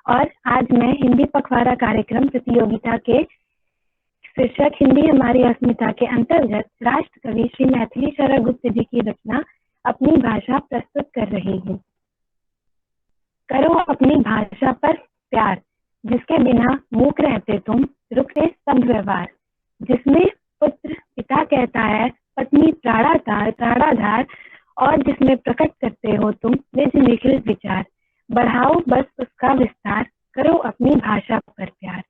और आज मैं हिंदी पखवाड़ा कार्यक्रम प्रतियोगिता के शीर्षक हिंदी हमारी अस्मिता के अंतर्गत राष्ट्र कवि श्री मैथिली शरण गुप्त जी की रचना अपनी भाषा प्रस्तुत कर रही हूँ। करो अपनी भाषा पर प्यार, जिसके बिना मूक रहते तुम, रुकते सब व्यवहार। जिसमें पुत्र पिता कहता है, पत्नी प्राणाधार, और जिसमें प्रकट करते हो तुम निज निखिल विचार। बढ़ाओ बस उसका विस्तार, करो अपनी भाषा पर प्यार।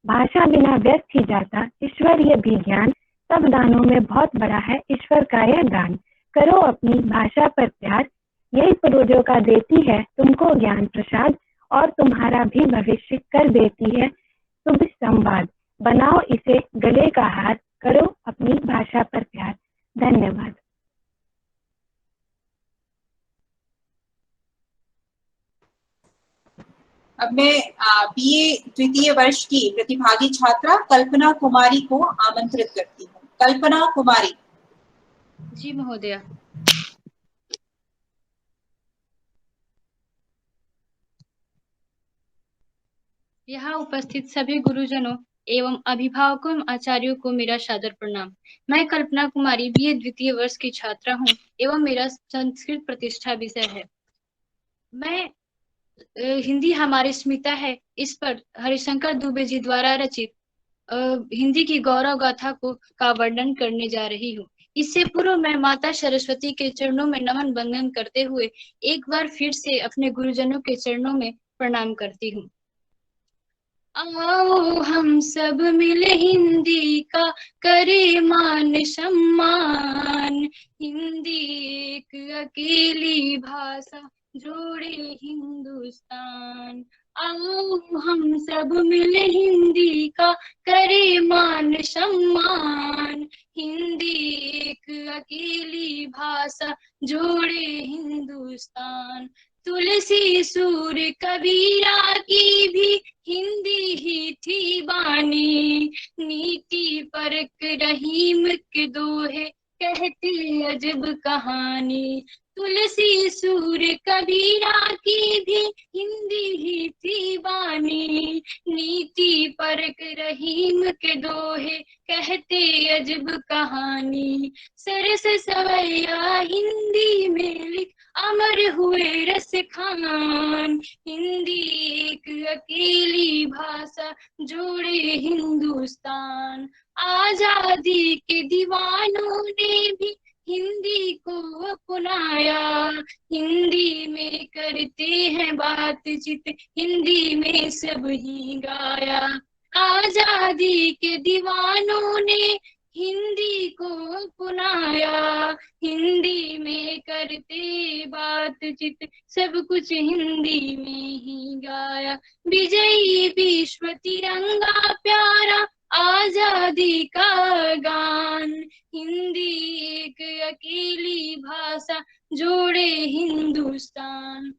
भाषा बिना व्यर्थ ही जाता ईश्वरीय भी ज्ञान, सब दानों में बहुत बड़ा है ईश्वर का यह दान। करो अपनी भाषा पर प्यार, यही पूर्वजों का देती है तुमको ज्ञान प्रसाद, और तुम्हारा भी भविष्य कर देती है शुभ संवाद। बनाओ इसे गले का हार, करो अपनी भाषा पर प्यार। धन्यवाद। अब मैं बीए द्वितीय वर्ष की प्रतिभागी छात्रा कल्पना कुमारी को आमंत्रित करती हूँ। कल्पना कुमारी। जी महोदया। यहाँ उपस्थित सभी गुरुजनों एवं अभिभावकों एवं आचार्यों को मेरा सादर प्रणाम। मैं कल्पना कुमारी बीए द्वितीय वर्ष की छात्रा हूँ एवं मेरा संस्कृत प्रतिष्ठा विषय है। मैं हिंदी हमारी अस्मिता है, इस पर हरिशंकर दुबे जी द्वारा रचित हिंदी की गौरव गाथा का वर्णन करने जा रही हूँ। इससे पूर्व मैं माता सरस्वती के चरणों में नमन बंदन करते हुए एक बार फिर से अपने गुरुजनों के चरणों में प्रणाम करती हूँ। आओ हम सब मिले हिंदी का करे मान सम्मान, हिंदी एक अकेली भाषा जोड़े हिंदुस्तान। आओ हम सब मिले हिंदी का करे मान सम्मान, हिंदी एक अकेली भाषा जोड़े हिंदुस्तान। तुलसी सूर्य कबीरा की भी हिंदी ही थी बानी, नीति परक रहीम के दोहे कहती अजब कहानी। तुलसी सूर्य कबीरा की भी हिंदी ही थी बानी, नीति परक रहीम के दोहे कहते अजब कहानी। सरस सवैया हिंदी में लिख अमर हुए रस खान, हिंदी एक अकेली भाषा जोड़े हिंदुस्तान। आजादी के दीवानों ने भी हिंदी को अपनाया, हिंदी में करते हैं बातचीत, हिंदी में सब ही गाया। आजादी के दीवानों ने हिंदी को अपनाया, हिंदी में करते बातचीत, सब कुछ हिंदी में ही गाया। विजयी विश्व तिरंगा प्यारा आजादी का गान, हिंदी एक अकेली भाषा जोड़े हिंदुस्तान।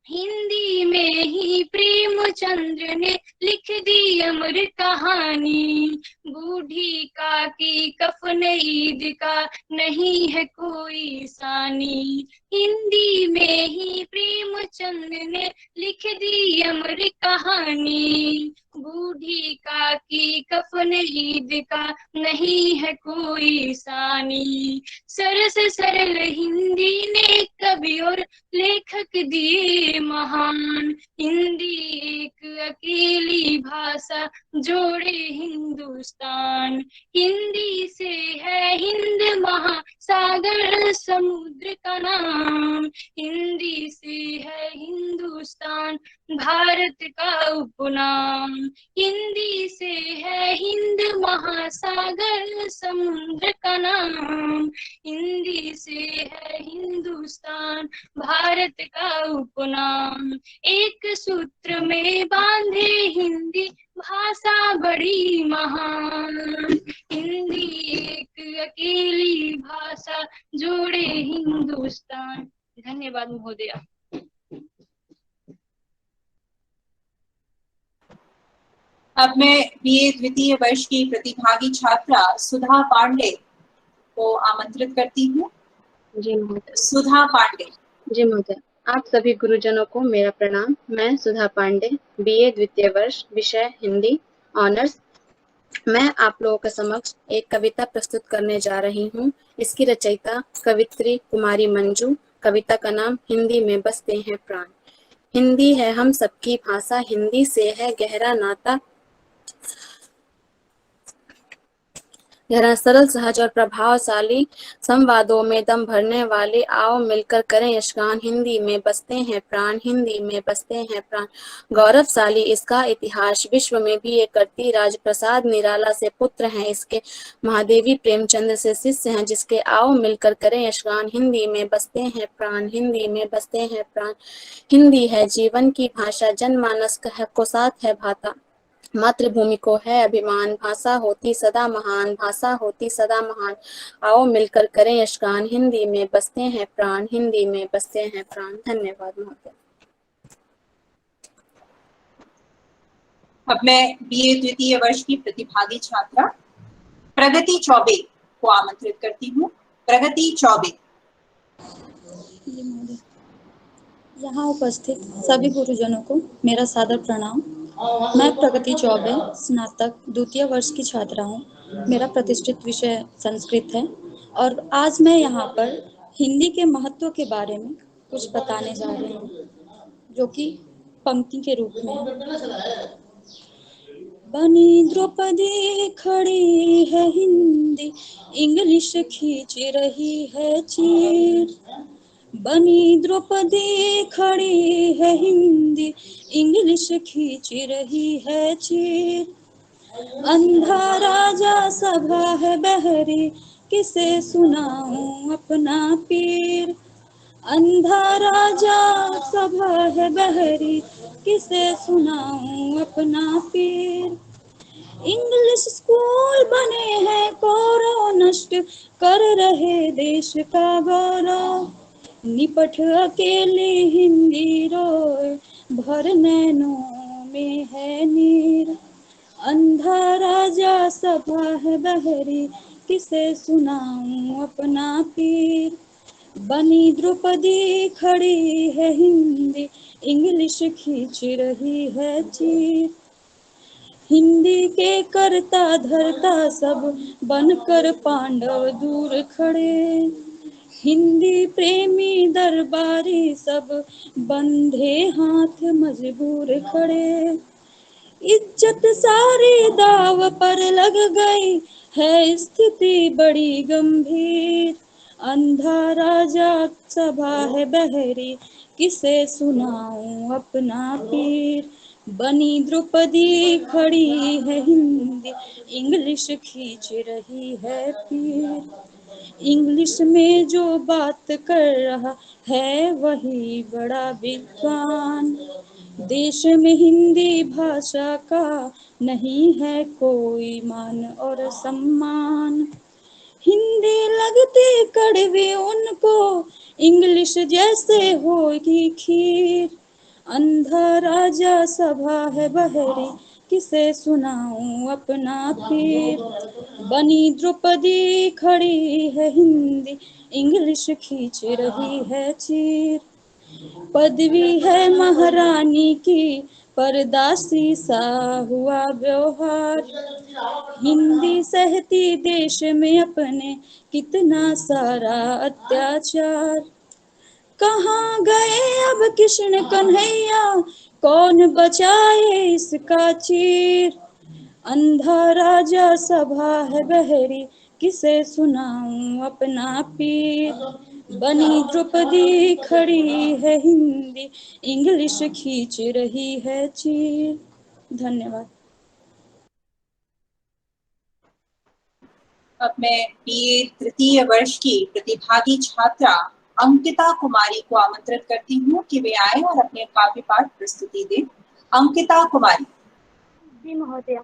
हिंदी में ही प्रेमचंद्र ने लिख दी अमर कहानी, बूढ़ी काकी कफन ईद का नहीं है कोई सानी। हिंदी में ही प्रेमचंद्र ने लिख दी अमर कहानी, बूढ़ी काकी कफन ईद का नहीं है कोई सानी। सरस सरल हिंदी ने कवि और लेखक दिए महान, हिंदी एक अकेली भाषा जोड़े हिंदुस्तान। हिंदी से है हिंद सागर समुद्र का नाम। हिंदी से है हिंदुस्तान भारत का उपनाम। हिंदी से है हिंद महासागर समुद्र का नाम। हिंदी से है हिंदुस्तान भारत का उपनाम। एक सूत्र में बांधे हिंदी भाषा बड़ी महान। हिंदी एक अकेली भाषा जोड़े हिंदुस्तान। धन्यवाद महोदया। अब मैं बीए द्वितीय वर्ष की प्रतिभागी छात्रा सुधा पांडे को आमंत्रित करती हूँ। जी महोदय। सुधा पांडे। जी महोदय। आप सभी गुरुजनों को मेरा प्रणाम। मैं सुधा पांडे, बीए द्वितीय वर्ष, विषय हिंदी ऑनर्स। मैं आप लोगों के समक्ष एक कविता प्रस्तुत करने जा रही हूँ। इसकी रचयिता कवित्री कुमारी मंजू। कविता का नाम हिंदी में बसते हैं प्राण। हिंदी है हम सबकी भाषा, हिंदी से है गहरा नाता। गहरा, सरल, सहज और प्रभावशाली, संवादों में दम भरने वाले। आओ मिलकर करें यशगान, हिंदी में बसते हैं प्राण, हिंदी में बसते हैं प्राण। गौरवशाली इसका इतिहास, विश्व में भी ये करती राज। प्रसाद निराला से पुत्र हैं इसके, महादेवी प्रेमचंद्र से शिष्य हैं जिसके। आओ मिलकर करें यशगान, हिंदी में बसते हैं प्राण, हिंदी में बसते हैं प्राण। हिंदी है जीवन की भाषा, जनमानस को साथ है भाता। मातृभूमि को है अभिमान, भाषा होती सदा महान, भाषा होती सदा महान। आओ मिलकर करें यशगान, हिंदी में बसते हैं प्राण, हिंदी में बसते हैं प्राण। धन्यवाद महोदय। अब मैं बीए द्वितीय वर्ष की प्रतिभागी छात्रा प्रगति चौबे को आमंत्रित करती हूँ। प्रगति चौबे। यहाँ उपस्थित सभी गुरुजनों को मेरा सादर प्रणाम। मैं प्रगति चौबे, स्नातक द्वितीय वर्ष की छात्रा हूँ। मेरा प्रतिष्ठित विषय संस्कृत है और आज मैं यहाँ पर हिंदी के महत्व के बारे में कुछ बताने जा रही हूँ, जो कि पंक्ति के रूप में है। बनी द्रौपदी खड़ी है हिंदी, इंग्लिश खींच रही है चीर। बनी द्रौपदी खड़ी है हिंदी, इंग्लिश खींच रही है चीर। अंधा राजा सभा है बहरी, किसे सुनाऊं अपना पीर। अंधा राजा सभा है बहरी, किसे सुनाऊं अपना पीर। इंग्लिश स्कूल बने हैं कौरव, नष्ट कर रहे देश का गौरव। निपट अकेली हिंदी रोए, भर नैनों में है नीर। अंधा राजा सभा है बहरी, किसे सुनाऊं अपना पीर। बनी द्रौपदी खड़ी है हिंदी, इंग्लिश खींच रही है चीर। हिंदी के करता धरता सब बनकर पांडव दूर खड़े। हिंदी प्रेमी दरबारी सब बंधे हाथ मजबूर खड़े। इज्जत सारी दाव पर लग गई है, स्थिति बड़ी गंभीर। अंधा राजा सभा है बहरी, किसे सुनाऊं अपना पीर। बनी द्रौपदी खड़ी है हिंदी, इंग्लिश खींच रही है पीर। इंग्लिश में जो बात कर रहा है वही बड़ा विद्वान। देश में हिंदी भाषा का नहीं है कोई मान और सम्मान। हिंदी लगती कड़वी उनको, इंग्लिश जैसे होगी खीर। अंधा राजा सभा है बहरी, किसे सुनाऊं अपना पीर। बनी द्रौपदी खड़ी है हिंदी, इंग्लिश खींच रही है चीर। पदवी है महारानी की, परदासी सा हुआ व्यवहार। हिंदी सहती देश में अपने कितना सारा अत्याचार। कहाँ गए अब कृष्ण कन्हैया, कौन बचाए इसका चीर। अंधा राजा सभा है बहरी, किसे सुनाऊं अपना पीर, बनी द्रौपदी खड़ी है हिंदी, इंग्लिश खींच रही है चीर। धन्यवाद। अब मैं बीए तृतीय वर्ष की प्रतिभागी छात्रा अंकिता कुमारी को आमंत्रित करती हूँ कि वे आए और अपने काव्य पाठ प्रस्तुति दें। अंकिता कुमारी। जी महोदय,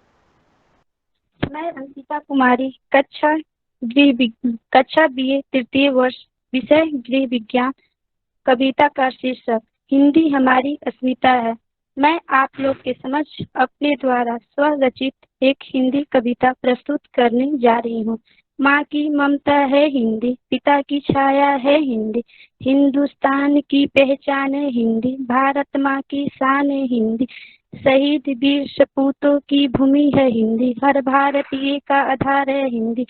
मैं अंकिता कुमारी कक्षा बीए तृतीय वर्ष, विषय गृह विज्ञान, कविता का शीर्षक हिंदी हमारी अस्मिता है। मैं आप लोग के समक्ष अपने द्वारा स्वरचित एक हिंदी कविता प्रस्तुत करने जा रही हूँ। माँ की ममता है हिंदी, पिता की छाया है हिंदी, हिंदुस्तान की पहचान है हिंदी, भारत माँ की शान है हिंदी, शहीद वीर सपूतों की भूमि है हिंदी, हर भारतीय का आधार है हिंदी,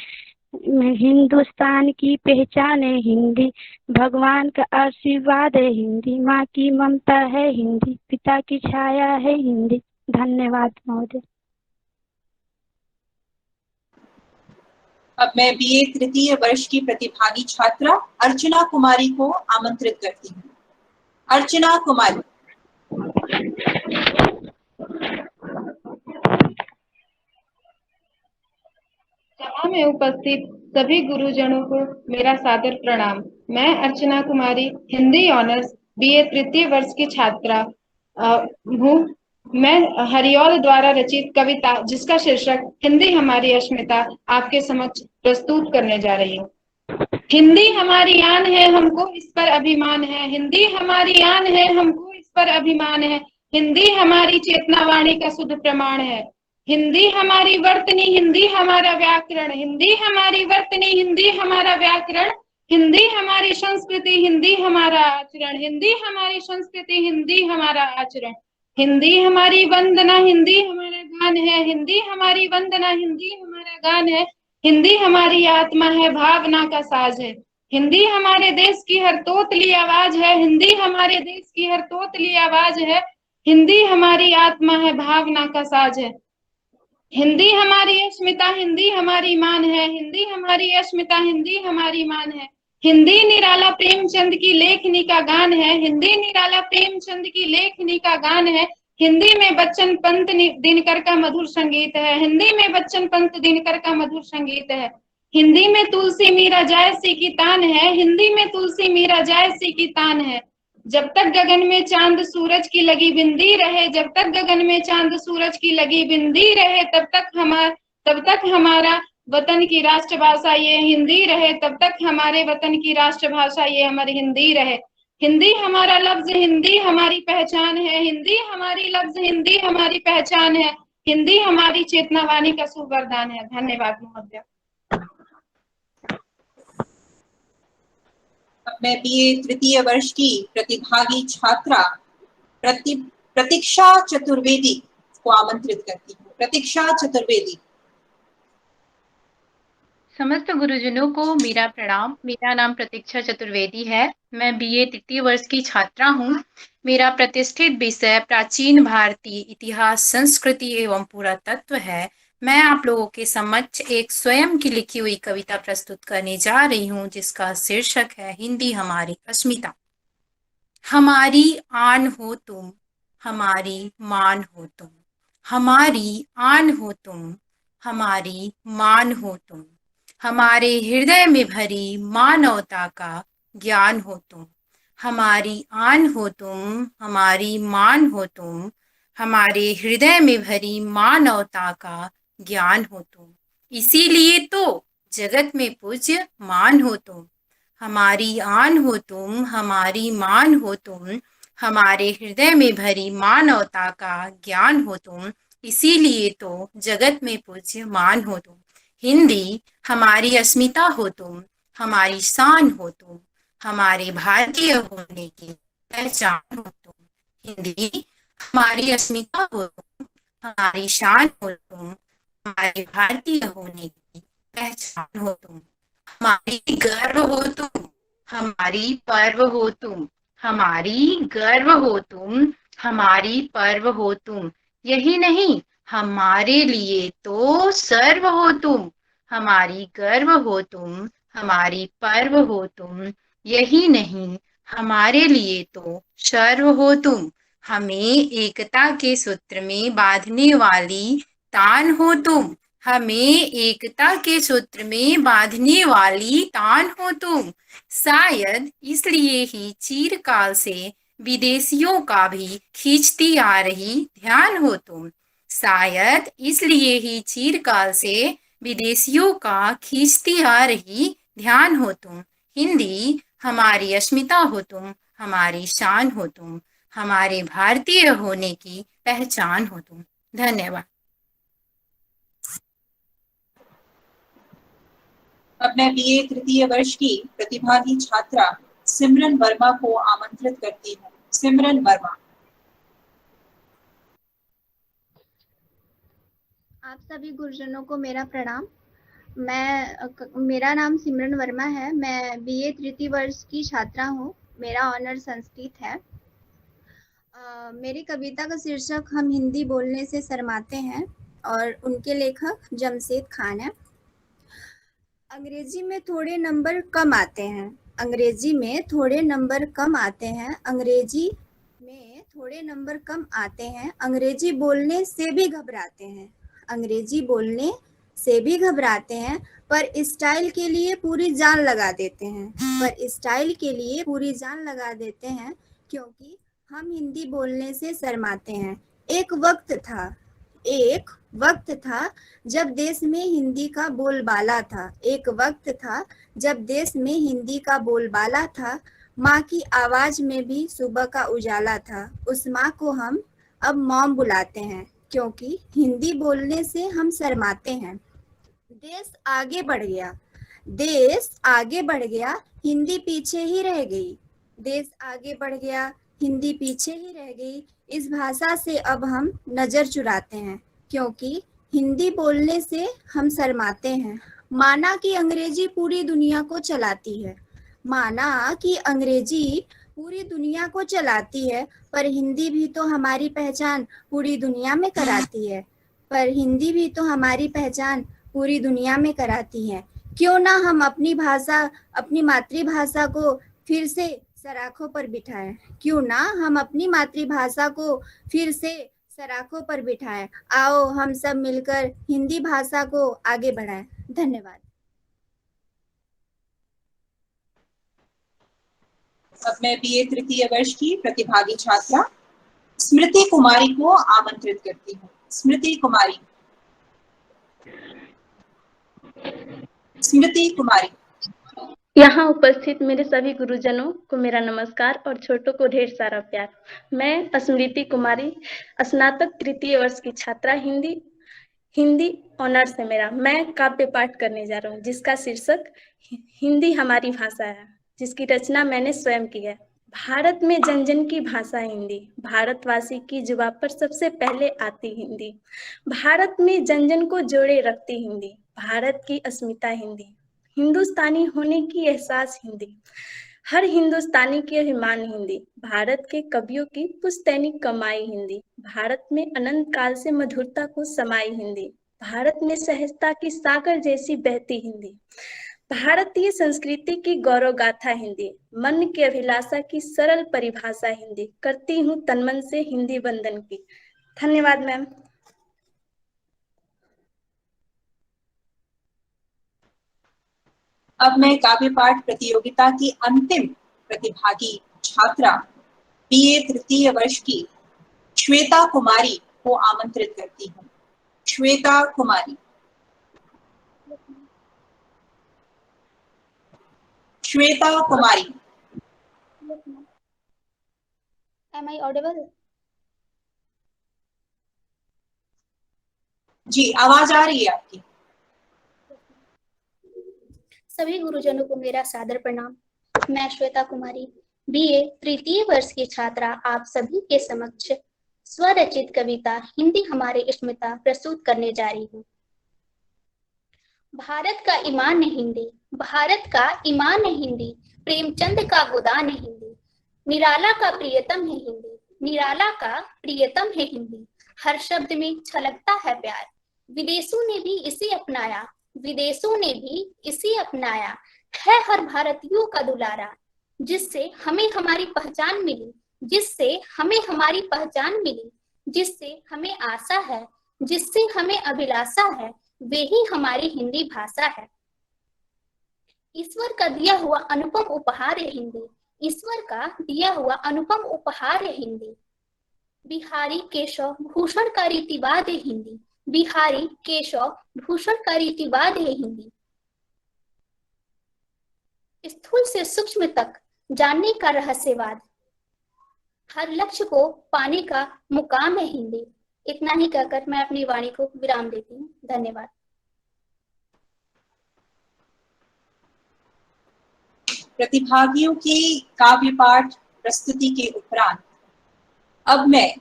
हिंदुस्तान की पहचान है हिंदी, भगवान का आशीर्वाद है हिंदी, माँ की ममता है हिंदी, पिता की छाया है हिंदी। धन्यवाद महोदय। अब मैं बीए तृतीय वर्ष की प्रतिभागी छात्रा अर्चना कुमारी को आमंत्रित करती हूँ। अर्चना कुमारी। सभा में उपस्थित सभी गुरुजनों को मेरा सादर प्रणाम। मैं अर्चना कुमारी हिंदी ऑनर्स बीए तृतीय वर्ष की छात्रा हूँ। मैं हरिऔध द्वारा रचित कविता जिसका शीर्षक हिंदी हमारी अस्मिता आपके समक्ष प्रस्तुत करने जा रही हूँ। हिंदी हमारी आन है, हमको इस पर अभिमान है, हिंदी हमारी आन है, हमको इस पर अभिमान है, हिंदी हमारी चेतना वाणी का शुद्ध प्रमाण है, हिंदी हमारी वर्तनी, हिंदी हमारा व्याकरण, हिंदी हमारी वर्तनी, हिंदी हमारा व्याकरण, हिंदी हमारी संस्कृति, हिंदी हमारा आचरण, हिंदी हमारी संस्कृति, हिंदी हमारा आचरण, हिंदी हमारी वंदना, हिंदी हमारा गान है, हिंदी हमारी वंदना, हिंदी हमारा गान है, हिंदी हमारी आत्मा है, भावना का साज है, हिंदी हमारे देश की हर तोतली आवाज है, हिंदी हमारे देश की हर तोतली आवाज है, हिंदी हमारी आत्मा है, भावना का साज है, हिंदी हमारी अस्मिता, हिंदी हमारी मान है, हिंदी हमारी अस्मिता, हिंदी हमारी मान है, हिंदी निराला प्रेमचंद की लेखनी का गान है, हिंदी निराला प्रेमचंद की लेखनी का गान है, हिंदी में बच्चन पंत दिनकर का मधुर संगीत है, हिंदी में बच्चन पंत दिनकर का मधुर संगीत है, हिंदी में तुलसी मीरा जायसी की तान है, हिंदी में तुलसी मीरा जायसी की तान है, जब तक गगन में चांद सूरज की लगी बिंदी रहे, जब तक गगन में चांद सूरज की लगी बिंदी रहे, तब तक हमारा वतन की राष्ट्रभाषा ये हिंदी रहे, तब तक हमारे वतन की राष्ट्रभाषा ये अमर हिंदी रहे, हिंदी हमारा लफ्ज, हिंदी हमारी पहचान है, हिंदी हमारी लफ्ज, हिंदी हमारी पहचान है, हिंदी हमारी चेतना वाणी का सुवरदान है। धन्यवाद महोदय। अब मैं बीए तृतीय वर्ष की प्रतिभागी छात्रा प्रतीक्षा चतुर्वेदी को आमंत्रित करती हूँ। प्रतीक्षा चतुर्वेदी। समस्त गुरुजनों को मेरा प्रणाम। मेरा नाम प्रतीक्षा चतुर्वेदी है। मैं बीए तृतीय वर्ष की छात्रा हूँ। मेरा प्रतिष्ठित विषय प्राचीन भारतीय इतिहास, संस्कृति एवं पुरातत्व है। मैं आप लोगों के समक्ष एक स्वयं की लिखी हुई कविता प्रस्तुत करने जा रही हूँ जिसका शीर्षक है हिंदी हमारी अस्मिता। हमारी आन हो तुम, हमारी मान हो तुम, हमारी आन हो तुम, हमारी मान हो तुम, हमारे हृदय में भरी मानवता का ज्ञान हो तुम, हमारी आन हो तुम, हमारी मान हो तुम, हमारे हृदय में भरी मानवता का ज्ञान हो तुम, इसीलिए तो जगत में पूज्य मान हो तुम, हमारी आन हो तुम, हमारी मान हो तुम, हमारे हृदय में भरी मानवता का ज्ञान हो तुम, इसीलिए तो जगत में पूज्य मान हो तुम। हिंदी हमारी अस्मिता हो तुम, हमारी शान हो तुम, हमारे भारतीय होने की पहचान हो तुम। हिंदी हमारी अस्मिता हो तुम, हमारी शान हो तुम, हमारे भारतीय होने की पहचान हो तुम, हमारी गर्व हो तुम, हमारी पर्व हो तुम, हमारी गर्व हो तुम, हमारी पर्व हो तुम। यही नहीं, हमारे लिए तो सर्व हो तुम, हमारी गर्व हो तुम, हमारी पर्व हो तुम, यही नहीं हमारे लिए तो शर्व हो तुम, हमें एकता के सूत्र में बांधने वाली तान हो तुम, हमें एकता के सूत्र में बांधने वाली तान हो तुम, शायद इसलिए ही चिरकाल से विदेशियों का भी खींचती आ रही ध्यान हो तुम, शायद इसलिए ही चिरकाल से विदेशियों का खींचती आ रही ध्यान हो तुम, हिंदी हमारी अस्मिता हो तुम, हमारी शान हो तुम, हमारे भारतीय होने की पहचान हो तुम। धन्यवाद। अब मैं बीए तृतीय वर्ष की प्रतिभागी छात्रा सिमरन वर्मा को आमंत्रित करती हूँ। सिमरन वर्मा। आप सभी गुरुजनों को मेरा प्रणाम। मेरा नाम सिमरन वर्मा है। मैं बीए तृतीय वर्ष की छात्रा हूँ। मेरा ऑनर संस्कृत है। मेरी कविता का शीर्षक हम हिंदी बोलने से शर्माते हैं और उनके लेखक जमशेद खान है। अंग्रेजी में थोड़े नंबर कम आते हैं, अंग्रेजी में थोड़े नंबर कम आते हैं, अंग्रेजी में थोड़े नंबर कम आते हैं, अंग्रेजी बोलने से भी घबराते हैं, अंग्रेजी बोलने से भी घबराते हैं, पर स्टाइल के लिए पूरी जान लगा देते हैं, पर स्टाइल के लिए पूरी जान लगा देते हैं, क्योंकि हम हिंदी बोलने से शर्माते हैं। एक वक्त था जब देश में हिंदी का बोलबाला था, एक वक्त था जब देश में हिंदी का बोलबाला था, माँ की आवाज में भी सुबह का उजाला था, उस माँ को हम अब मॉम बुलाते हैं, क्योंकि हिंदी बोलने से हम शर्माते हैं। देश आगे बढ़ गया, देश आगे बढ़ गया, हिंदी पीछे ही रह गई, देश आगे बढ़ गया, हिंदी पीछे ही रह गई, इस भाषा से अब हम नजर चुराते हैं, क्योंकि हिंदी बोलने से हम शर्माते हैं। माना कि अंग्रेजी पूरी दुनिया को चलाती है, माना कि अंग्रेजी पूरी दुनिया को चलाती है, पर हिंदी भी तो हमारी पहचान पूरी दुनिया में कराती है, पर हिंदी भी तो हमारी पहचान पूरी दुनिया में कराती है। क्यों ना हम अपनी भाषा, अपनी मातृभाषा को फिर से सराखों पर बिठाएं, क्यों ना हम अपनी मातृभाषा को फिर से सराखों पर बिठाएं। आओ हम सब मिलकर हिंदी भाषा को आगे बढ़ाएं। धन्यवाद। अब मैं बीए तृतीय वर्ष की प्रतिभागी छात्रा स्मृति कुमारी को आमंत्रित करती हूँ। स्मृति कुमारी। स्मृति कुमारी। यहाँ उपस्थित मेरे सभी गुरुजनों को मेरा नमस्कार और छोटों को ढेर सारा प्यार। मैं स्मृति कुमारी, स्नातक तृतीय वर्ष की छात्रा, हिंदी ऑनर्स है मेरा। मैं काव्य पाठ करने जा रहा हूँ जिसका शीर्षक हिंदी हमारी भाषा है, जिसकी रचना मैंने स्वयं की है। भारत में जन जन की भाषा हिंदी, भारतवासी की जुबान पर सबसे पहले आती हिंदी, भारत में जन जन को जोड़े रखती हिंदी, भारत की अस्मिता हिंदी, हिंदुस्तानी होने की एहसास हिंदी, हर हिंदुस्तानी की अभिमान हिंदी, भारत के कवियों की पुश्तैनी कमाई हिंदी, भारत में अनंत काल से मधुरता को समाई हिंदी, भारत में सहजता की सागर जैसी बहती हिंदी, भारतीय संस्कृति की गौरव गाथा हिंदी, मन की अभिलाषा की सरल परिभाषा हिंदी, करती हूँ तन मन से हिंदी वंदन की। धन्यवाद मैम। अब मैं काव्य पाठ प्रतियोगिता की अंतिम प्रतिभागी छात्रा बीए तृतीय वर्ष की श्वेता कुमारी को आमंत्रित करती हूँ। श्वेता कुमारी। श्वेता कुमारी। Am I audible? जी, आवाज आ रही है आपकी। सभी गुरुजनों को मेरा सादर प्रणाम। मैं श्वेता कुमारी, बीए तृतीय वर्ष की छात्रा, आप सभी के समक्ष स्वरचित कविता हिंदी हमारी अस्मिता प्रस्तुत करने जा रही हूँ। भारत का ईमान है हिंदी, भारत का ईमान है हिंदी, प्रेमचंद का गोदान है हिंदी, निराला का प्रियतम है हिंदी, निराला का प्रियतम है हिंदी, हर शब्द में छलकता है प्यार, विदेशों ने भी इसे अपनाया, विदेशों ने भी इसे अपनाया है, हर भारतीयों का दुलारा, जिससे हमें हमारी पहचान मिली, जिससे हमें हमारी पहचान मिली, जिससे हमें आशा है, जिससे हमें अभिलाषा है, वे ही हमारी हिंदी भाषा है। ईश्वर का दिया हुआ अनुपम उपहार है हिंदी, ईश्वर का दिया हुआ अनुपम उपहार है हिंदी। बिहारी केशव भूषण का रीतिवाद है हिंदी, बिहारी केशव भूषण का रीतिवाद है हिंदी। स्थूल से सूक्ष्म तक जानने का रहस्यवाद, हर लक्ष्य को पाने का मुकाम है हिंदी। इतना ही कहकर मैं अपनी वाणी को विराम देती हूँ। धन्यवाद। प्रतिभागियों की काव्य पाठ प्रस्तुति के उपरांत अब मैं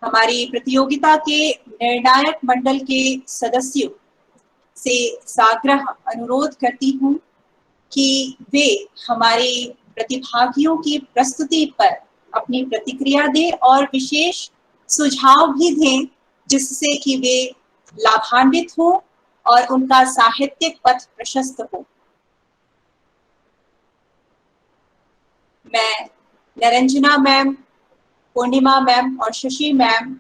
हमारी प्रतियोगिता के निर्णायक मंडल के सदस्यों से साग्रह अनुरोध करती हूँ कि वे हमारे प्रतिभागियों की प्रस्तुति पर अपनी प्रतिक्रिया दें और विशेष सुझाव भी दें, जिससे कि वे लाभान्वित हों और उनका साहित्यिक पथ प्रशस्त हो। मैं निरंजना मैम, पूर्णिमा मैम और शशि मैम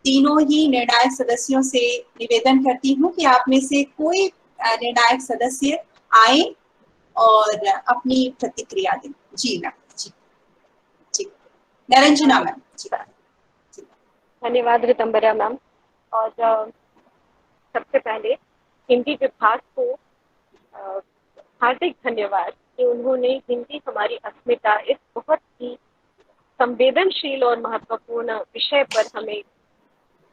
तीनों ही निर्णायक सदस्यों से निवेदन करती हूँ कि आप में से कोई निर्णायक सदस्य आए और अपनी प्रतिक्रिया दें। जी मैम, जी जी निरंजना मैम। जी धन्यवाद रितंबरा मैम। और सबसे पहले हिंदी विभाग को हार्दिक धन्यवाद कि उन्होंने हिंदी हमारी अस्मिता इस बहुत ही संवेदनशील और महत्वपूर्ण विषय पर हमें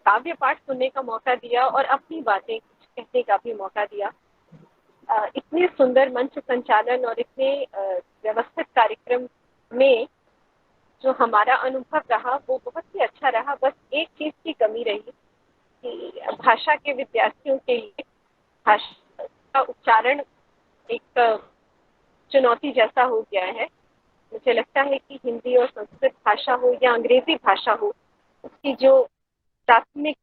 काव्य पाठ सुनने का मौका दिया और अपनी बातें कहने का भी मौका दिया। इतने सुंदर मंच संचालन और इतने व्यवस्थित कार्यक्रम में जो हमारा अनुभव रहा वो बहुत ही अच्छा रहा। बस एक चीज़ की कमी रही कि भाषा के विद्यार्थियों के लिए भाषा का उच्चारण एक चुनौती जैसा हो गया है। मुझे लगता है कि हिंदी और संस्कृत भाषा हो या अंग्रेजी भाषा हो, उसकी जो प्राथमिक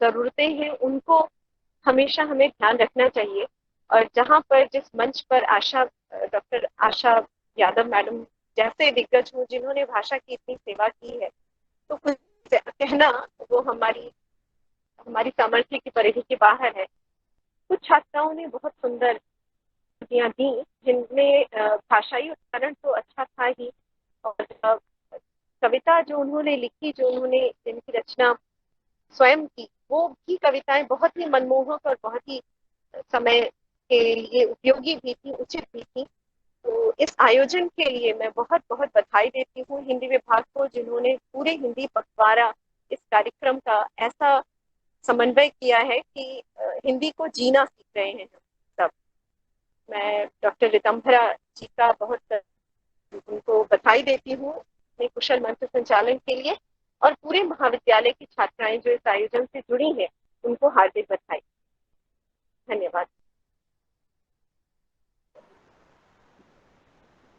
ज़रूरतें हैं उनको हमेशा हमें ध्यान रखना चाहिए। और जहाँ पर जिस मंच पर डॉक्टर आशा यादव मैडम जैसे दिग्गज हों जिन्होंने भाषा की इतनी सेवा की है, तो कुछ कहना वो हमारी सामर्थ्य की परिधि के बाहर है। कुछ छात्राओं ने बहुत सुंदर कृतियाँ दी जिनमें भाषाई उच्चारण तो अच्छा था ही, और कविता जो उन्होंने लिखी, जिनकी रचना स्वयं की, वो भी कविताएं बहुत ही मनमोहक और बहुत ही समय के लिए उपयोगी भी थी, उचित भी थी। तो इस आयोजन के लिए मैं बहुत बहुत बधाई देती हूँ हिंदी विभाग को, जिन्होंने पूरे हिंदी पखवाड़ा इस कार्यक्रम का ऐसा समन्वय किया है कि हिंदी को जीना सीख रहे हैं सब। मैं डॉक्टर रितंभरा जी का बहुत उनको बधाई देती हूँ अपने कुशल मंच संचालन के लिए, और पूरे महाविद्यालय की छात्राएं जो इस आयोजन से जुड़ी हैं उनको हार्दिक बधाई। धन्यवाद।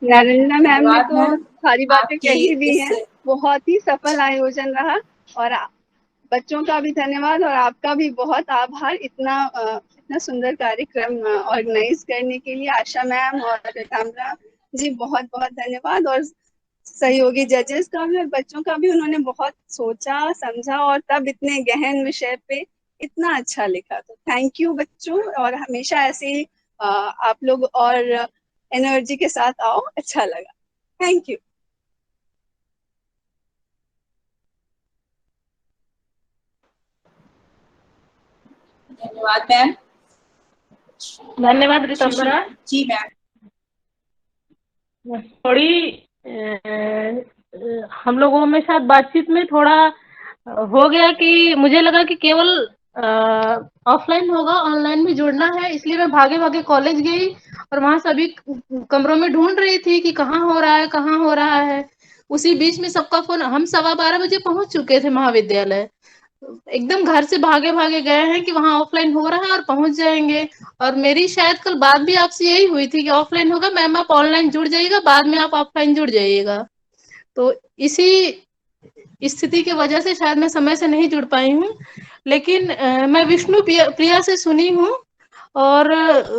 निरंजना मैम ने तो सारी बातें कही भी हैं। बहुत ही सफल आयोजन रहा, और बच्चों का भी धन्यवाद और आपका भी बहुत आभार इतना सुंदर कार्यक्रम ऑर्गेनाइज करने के लिए। आशा मैम और रितंभरा जी बहुत बहुत धन्यवाद, और सहयोगी जजेस का भी और बच्चों का भी। उन्होंने बहुत सोचा समझा और तब इतने गहन विषय पे इतना अच्छा लिखा। तो थैंक यू बच्चों, और हमेशा ऐसे ही आप लोग और एनर्जी के साथ आओ, अच्छा लगा। Thank you. धन्यवाद मैम। धन्यवाद रितंभरा जी मैम। थोड़ी हम लोगों में साथ बातचीत में थोड़ा हो गया कि मुझे लगा कि केवल ऑफलाइन होगा, ऑनलाइन भी जुड़ना है, इसलिए मैं भागे भागे कॉलेज गई और वहां सभी कमरों में ढूंढ रही थी कि कहाँ हो रहा है, कहाँ हो रहा है। उसी बीच में सबका फोन, हम 12:15 बजे पहुंच चुके थे महाविद्यालय, एकदम घर से भागे भागे गए हैं कि वहाँ ऑफलाइन हो रहा है और पहुंच जाएंगे। और मेरी शायद कल बात भी आपसे यही हुई थी कि ऑफलाइन होगा मैम, आप ऑनलाइन जुड़ जाइएगा, बाद में आप ऑफलाइन जुड़ जाइएगा। तो इसी स्थिति की वजह से शायद मैं समय से नहीं जुड़ पाई हूँ, लेकिन मैं विष्णु प्रिया से सुनी हूँ और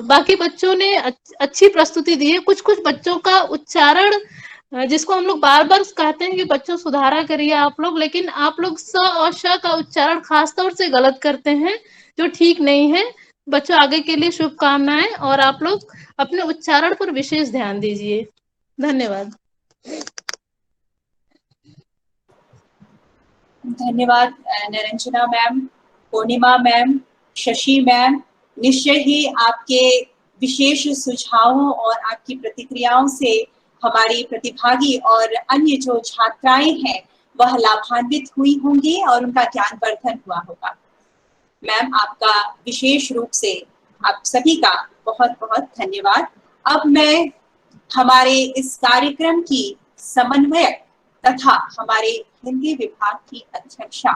बाकी बच्चों ने अच्छी प्रस्तुति दी है। कुछ कुछ बच्चों का उच्चारण जिसको हम लोग बार बार कहते हैं कि बच्चों सुधारा करिए आप लोग, लेकिन आप लोग स और श का उच्चारण खास तौर से गलत करते हैं, जो ठीक नहीं है। बच्चों आगे के लिए शुभकामनाएं, और आप लोग अपने उच्चारण पर विशेष ध्यान दीजिए। धन्यवाद। धन्यवाद निरंजना मैम, पूर्णिमा मैम, शशि मैम। निश्चय ही आपके विशेष सुझावों और आपकी प्रतिक्रियाओं से हमारी प्रतिभागी और अन्य जो छात्राएं हैं वह लाभान्वित हुई होंगी और उनका ज्ञानवर्धन हुआ होगा। मैम, आपका विशेष रूप से आप सभी का बहुत बहुत धन्यवाद। अब मैं हमारे इस कार्यक्रम की समन्वयक तथा हमारे हिंदी विभाग की अध्यक्षा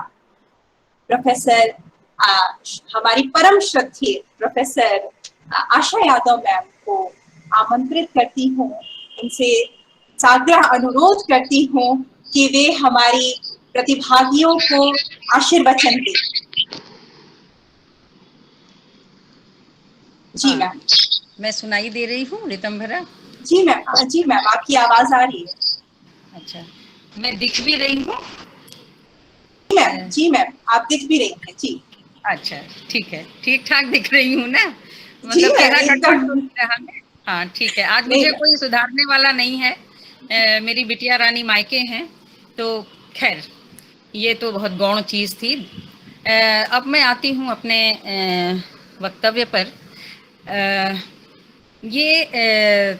प्रोफेसर हमारी परम श्रद्धेय प्रोफेसर आशा यादव मैम को आमंत्रित करती हूँ, उनसे सादर अनुरोध करती हूँ कि वे हमारी प्रतिभागियों को आशीर्वचन दें। जी मैम। मैं सुनाई दे रही हूँ रितंभरा? जी मैम, आपकी आवाज आ रही है। अच्छा, मैं दिख भी रही हूँ? जी मैम, आप दिख भी रही हैं। जी अच्छा, ठीक है, ठीक ठाक दिख रही हूँ ना? मतलब तेरा गड़बड़ तो नहीं रहा है? हाँ ठीक है। आज मुझे कोई सुधारने वाला नहीं है। मेरी बिटिया रानी मायके हैं, तो खैर ये तो बहुत गौण चीज थी। अब मैं आती हूँ अपने वक्तव्य पर। ये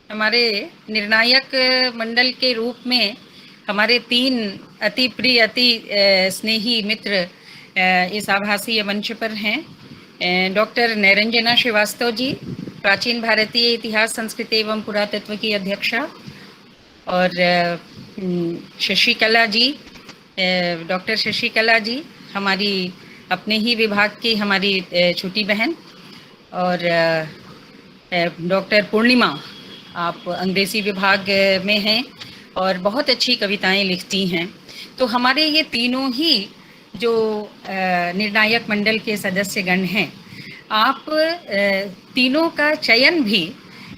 हमारे निर्णायक मंडल के रूप में हमारे 3 अति प्रिय अति स्नेही मित्र इस आभासीय मंच पर हैं। डॉक्टर निरंजना श्रीवास्तव जी, प्राचीन भारतीय इतिहास संस्कृति एवं पुरातत्व की अध्यक्षा, और शशिकला जी, डॉक्टर शशिकला जी हमारी अपने ही विभाग की हमारी छोटी बहन, और डॉक्टर पूर्णिमा, आप अंग्रेजी विभाग में हैं और बहुत अच्छी कविताएं लिखती हैं। तो हमारे ये तीनों ही जो निर्णायक मंडल के सदस्यगण हैं, आप तीनों का चयन भी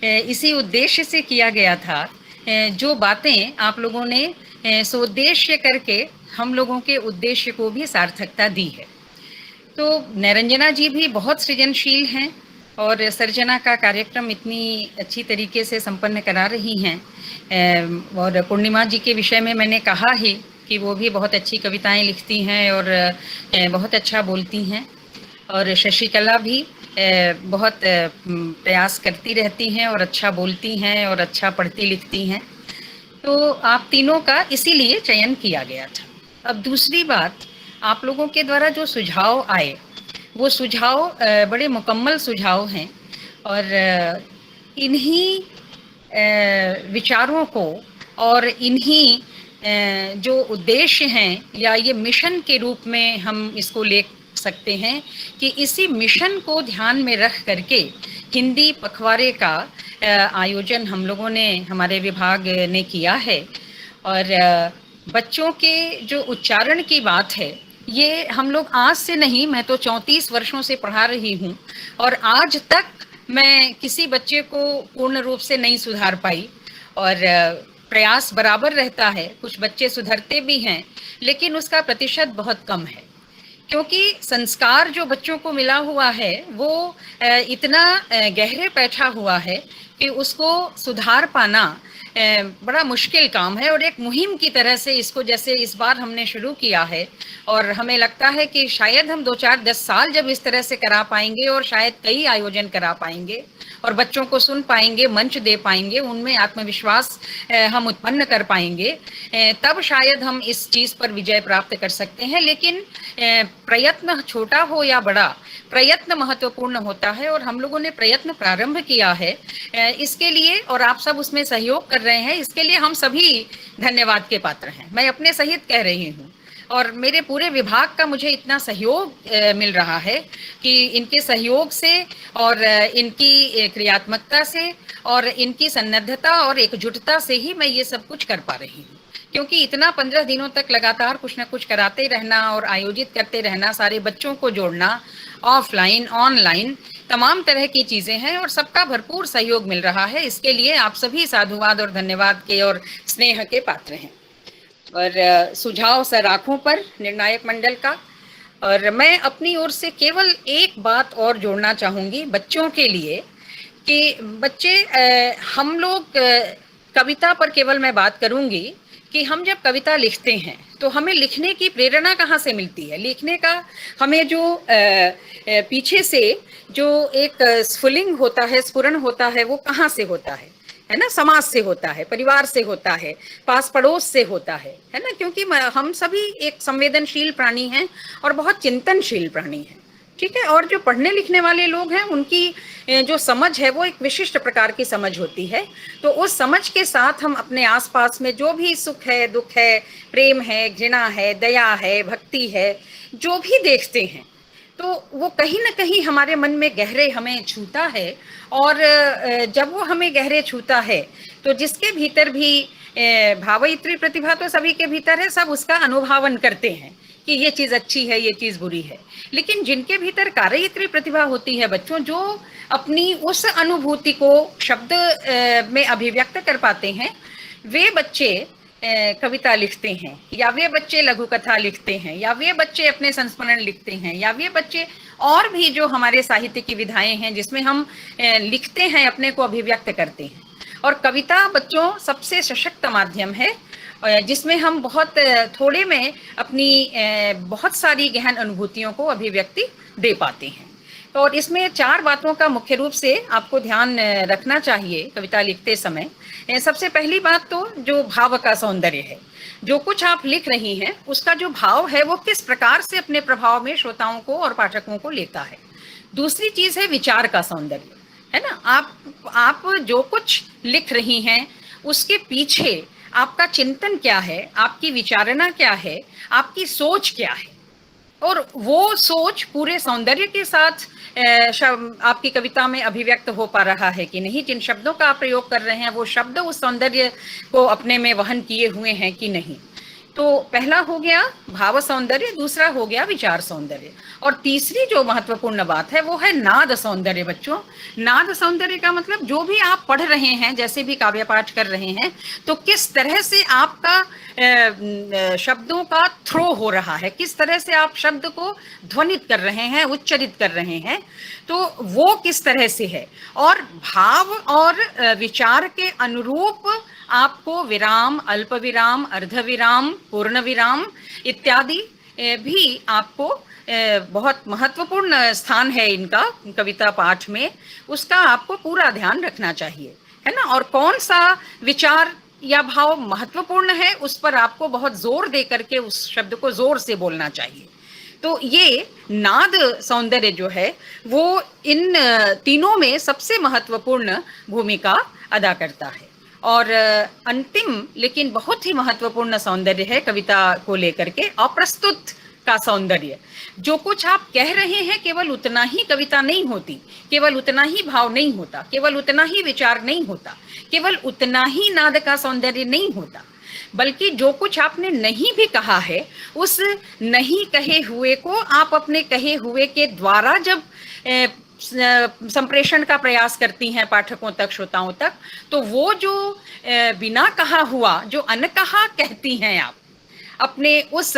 इसी उद्देश्य से किया गया था, जो बातें आप लोगों ने सोद्देश्य करके हम लोगों के उद्देश्य को भी सार्थकता दी है। तो निरंजना जी भी बहुत सृजनशील हैं और सर्जना का कार्यक्रम इतनी अच्छी तरीके से संपन्न करा रही हैं। और पूर्णिमा जी के विषय में मैंने कहा ही कि वो भी बहुत अच्छी कविताएं लिखती हैं और बहुत अच्छा बोलती हैं, और शशिकला भी बहुत प्रयास करती रहती हैं और अच्छा बोलती हैं और अच्छा पढ़ती लिखती हैं। तो आप तीनों का इसीलिए चयन किया गया था। अब दूसरी बात, आप लोगों के द्वारा जो सुझाव आए वो सुझाव बड़े मुकम्मल सुझाव हैं, और इन्हीं विचारों को और इन्हीं जो उद्देश्य हैं या ये मिशन के रूप में हम इसको ले सकते हैं कि इसी मिशन को ध्यान में रख करके हिंदी पखवाड़े का आयोजन हम लोगों ने, हमारे विभाग ने किया है। और बच्चों के जो उच्चारण की बात है, ये हम लोग आज से नहीं, मैं तो 34 वर्षों से पढ़ा रही हूँ और आज तक मैं किसी बच्चे को पूर्ण रूप से नहीं सुधार पाई, और प्रयास बराबर रहता है। कुछ बच्चे सुधरते भी हैं, लेकिन उसका प्रतिशत बहुत कम है, क्योंकि संस्कार जो बच्चों को मिला हुआ है वो इतना गहरे बैठा हुआ है कि उसको सुधार पाना बड़ा मुश्किल काम है। और एक मुहिम की तरह से इसको, जैसे इस बार हमने शुरू किया है, और हमें लगता है कि शायद हम 2-4-10 साल जब इस तरह से करा पाएंगे और शायद कई आयोजन करा पाएंगे और बच्चों को सुन पाएंगे, मंच दे पाएंगे, उनमें आत्मविश्वास हम उत्पन्न कर पाएंगे, तब शायद हम इस चीज़ पर विजय प्राप्त कर सकते हैं। लेकिन प्रयत्न छोटा हो या बड़ा, प्रयत्न महत्वपूर्ण होता है, और हम लोगों ने प्रयत्न प्रारंभ किया है इसके लिए, और आप सब उसमें सहयोग कर रहे हैं, इसके लिए हम सभी धन्यवाद के पात्र हैं। मैं अपने सहित कह रही हूँ, और मेरे पूरे विभाग का मुझे इतना सहयोग मिल रहा है कि इनके सहयोग से और इनकी क्रियात्मकता से और इनकी सन्नद्धता और एकजुटता से ही मैं ये सब कुछ कर पा रही हूँ। क्योंकि इतना 15 दिनों तक लगातार कुछ ना कुछ कराते रहना और आयोजित करते रहना, सारे बच्चों को जोड़ना, ऑफलाइन ऑनलाइन, तमाम तरह की चीजें हैं और सबका भरपूर सहयोग मिल रहा है। इसके लिए आप सभी साधुवाद और धन्यवाद के और स्नेह के पात्र हैं। और सुझाव सराखों पर निर्णायक मंडल का, और मैं अपनी ओर से केवल एक बात और जोड़ना चाहूंगी बच्चों के लिए कि बच्चे, हम लोग कविता पर केवल मैं बात करूंगी कि हम जब कविता लिखते हैं तो हमें लिखने की प्रेरणा कहाँ से मिलती है, लिखने का हमें जो पीछे से जो एक स्फुलिंग होता है, स्फुरण होता है, वो कहाँ से होता है ना, समाज से होता है, परिवार से होता है, पास पड़ोस से होता है ना, क्योंकि हम सभी एक संवेदनशील प्राणी हैं और बहुत चिंतनशील प्राणी हैं, ठीक है। और जो पढ़ने लिखने वाले लोग हैं उनकी जो समझ है वो एक विशिष्ट प्रकार की समझ होती है। तो उस समझ के साथ हम अपने आसपास में जो भी सुख है, दुख है, प्रेम है, घृणा है, दया है, भक्ति है, जो भी देखते हैं तो वो कहीं ना कहीं हमारे मन में गहरे हमें छूता है। और जब वो हमें गहरे छूता है तो जिसके भीतर भी भावयित्री प्रतिभा तो सभी के भीतर है, सब उसका अनुभवन करते हैं कि ये चीज़ अच्छी है, ये चीज़ बुरी है। लेकिन जिनके भीतर कार्ययित्री प्रतिभा होती है बच्चों, जो अपनी उस अनुभूति को शब्द में अभिव्यक्त कर पाते हैं, वे बच्चे कविता लिखते हैं, या वे बच्चे लघु कथा लिखते हैं, या वे बच्चे अपने संस्मरण लिखते हैं, या वे बच्चे और भी जो हमारे साहित्य की विधाएं हैं जिसमें हम लिखते हैं, अपने को अभिव्यक्त करते हैं। और कविता बच्चों सबसे सशक्त माध्यम है जिसमें हम बहुत थोड़े में अपनी बहुत सारी गहन अनुभूतियों को अभिव्यक्ति दे पाते हैं। और इसमें 4 बातों का मुख्य रूप से आपको ध्यान रखना चाहिए कविता लिखते समय। सबसे पहली बात तो जो भाव का सौंदर्य है, जो कुछ आप लिख रही हैं उसका जो भाव है वो किस प्रकार से अपने प्रभाव में श्रोताओं को और पाठकों को लेता है। दूसरी चीज है विचार का सौंदर्य, है ना। आप जो कुछ लिख रही हैं उसके पीछे आपका चिंतन क्या है, आपकी विचारणा क्या है, आपकी सोच क्या है, और वो सोच पूरे सौंदर्य के साथ आपकी कविता में अभिव्यक्त हो पा रहा है कि नहीं। जिन शब्दों का आप प्रयोग कर रहे हैं वो शब्द उस सौंदर्य को अपने में वहन किए हुए हैं कि नहीं। तो पहला हो गया भाव सौंदर्य, दूसरा हो गया विचार सौंदर्य, और तीसरी जो महत्वपूर्ण बात है वो है नाद सौंदर्य। बच्चों, नाद सौंदर्य का मतलब जो भी आप पढ़ रहे हैं, जैसे भी काव्य पाठ कर रहे हैं, तो किस तरह से आपका शब्दों का थ्रो हो रहा है, किस तरह से आप शब्द को ध्वनित कर रहे हैं, उच्चरित कर रहे हैं, तो वो किस तरह से है। और भाव और विचार के अनुरूप आपको विराम, अल्प विराम, अर्ध विराम, पूर्ण विराम इत्यादि भी आपको बहुत महत्वपूर्ण स्थान है इनका कविता पाठ में, उसका आपको पूरा ध्यान रखना चाहिए, है ना। और कौन सा विचार या भाव महत्वपूर्ण है उस पर आपको बहुत जोर दे करके उस शब्द को जोर से बोलना चाहिए। तो ये नाद सौंदर्य जो है वो इन तीनों में सबसे महत्वपूर्ण भूमिका अदा करता है। और अंतिम लेकिन बहुत ही महत्वपूर्ण सौंदर्य है कविता को लेकर के अप्रस्तुत का सौंदर्य। जो कुछ आप कह रहे हैं केवल उतना ही कविता नहीं होती, केवल उतना ही भाव नहीं होता, केवल उतना ही विचार नहीं होता, केवल उतना ही नाद का सौंदर्य नहीं होता, बल्कि जो कुछ आपने नहीं भी कहा है उस नहीं कहे हुए को आप अपने कहे हुए के द्वारा जब संप्रेषण का प्रयास करती हैं पाठकों तक, श्रोताओं तक, तो वो जो बिना कहा हुआ, जो अनकहा कहती हैं आप अपने उस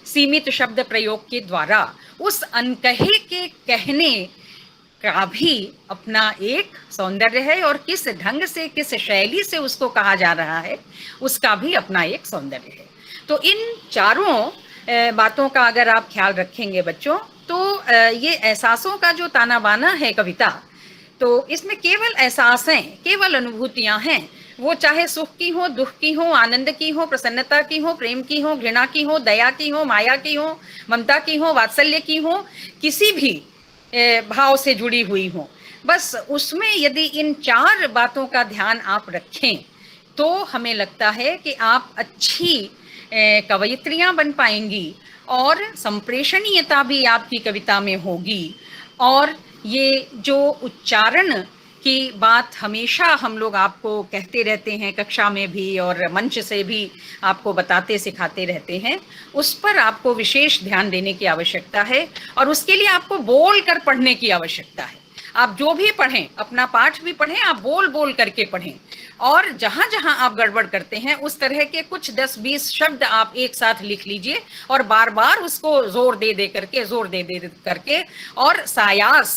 सीमित शब्द प्रयोग के द्वारा, उस अनकहे के कहने का भी अपना एक सौंदर्य है, और किस ढंग से, किस शैली से उसको कहा जा रहा है उसका भी अपना एक सौंदर्य है। तो इन चारों बातों का अगर आप ख्याल रखेंगे बच्चों, तो ये एहसासों का जो ताना बाना है कविता, तो इसमें केवल एहसासें, केवल अनुभूतियां हैं, वो चाहे सुख की हो, दुख की हो, आनंद की हो, प्रसन्नता की हो, प्रेम की हो, घृणा की हो, दया की हो, माया की हो, ममता की हो, वात्सल्य की हो, किसी भी भाव से जुड़ी हुई हो, बस उसमें यदि इन 4 बातों का ध्यान आप रखें तो हमें लगता है कि आप अच्छी कवयित्रियां बन पाएंगी और संप्रेषणीयता भी आपकी कविता में होगी। और ये जो उच्चारण की बात हमेशा हम लोग आपको कहते रहते हैं, कक्षा में भी और मंच से भी आपको बताते सिखाते रहते हैं, उस पर आपको विशेष ध्यान देने की आवश्यकता है, और उसके लिए आपको बोल कर पढ़ने की आवश्यकता है। आप जो भी पढ़ें, अपना पाठ भी पढ़ें, आप बोल बोल करके पढ़ें, और जहां जहां आप गड़बड़ करते हैं उस तरह के कुछ 10-20 शब्द आप एक साथ लिख लीजिए और बार बार उसको जोर दे दे करके और सायास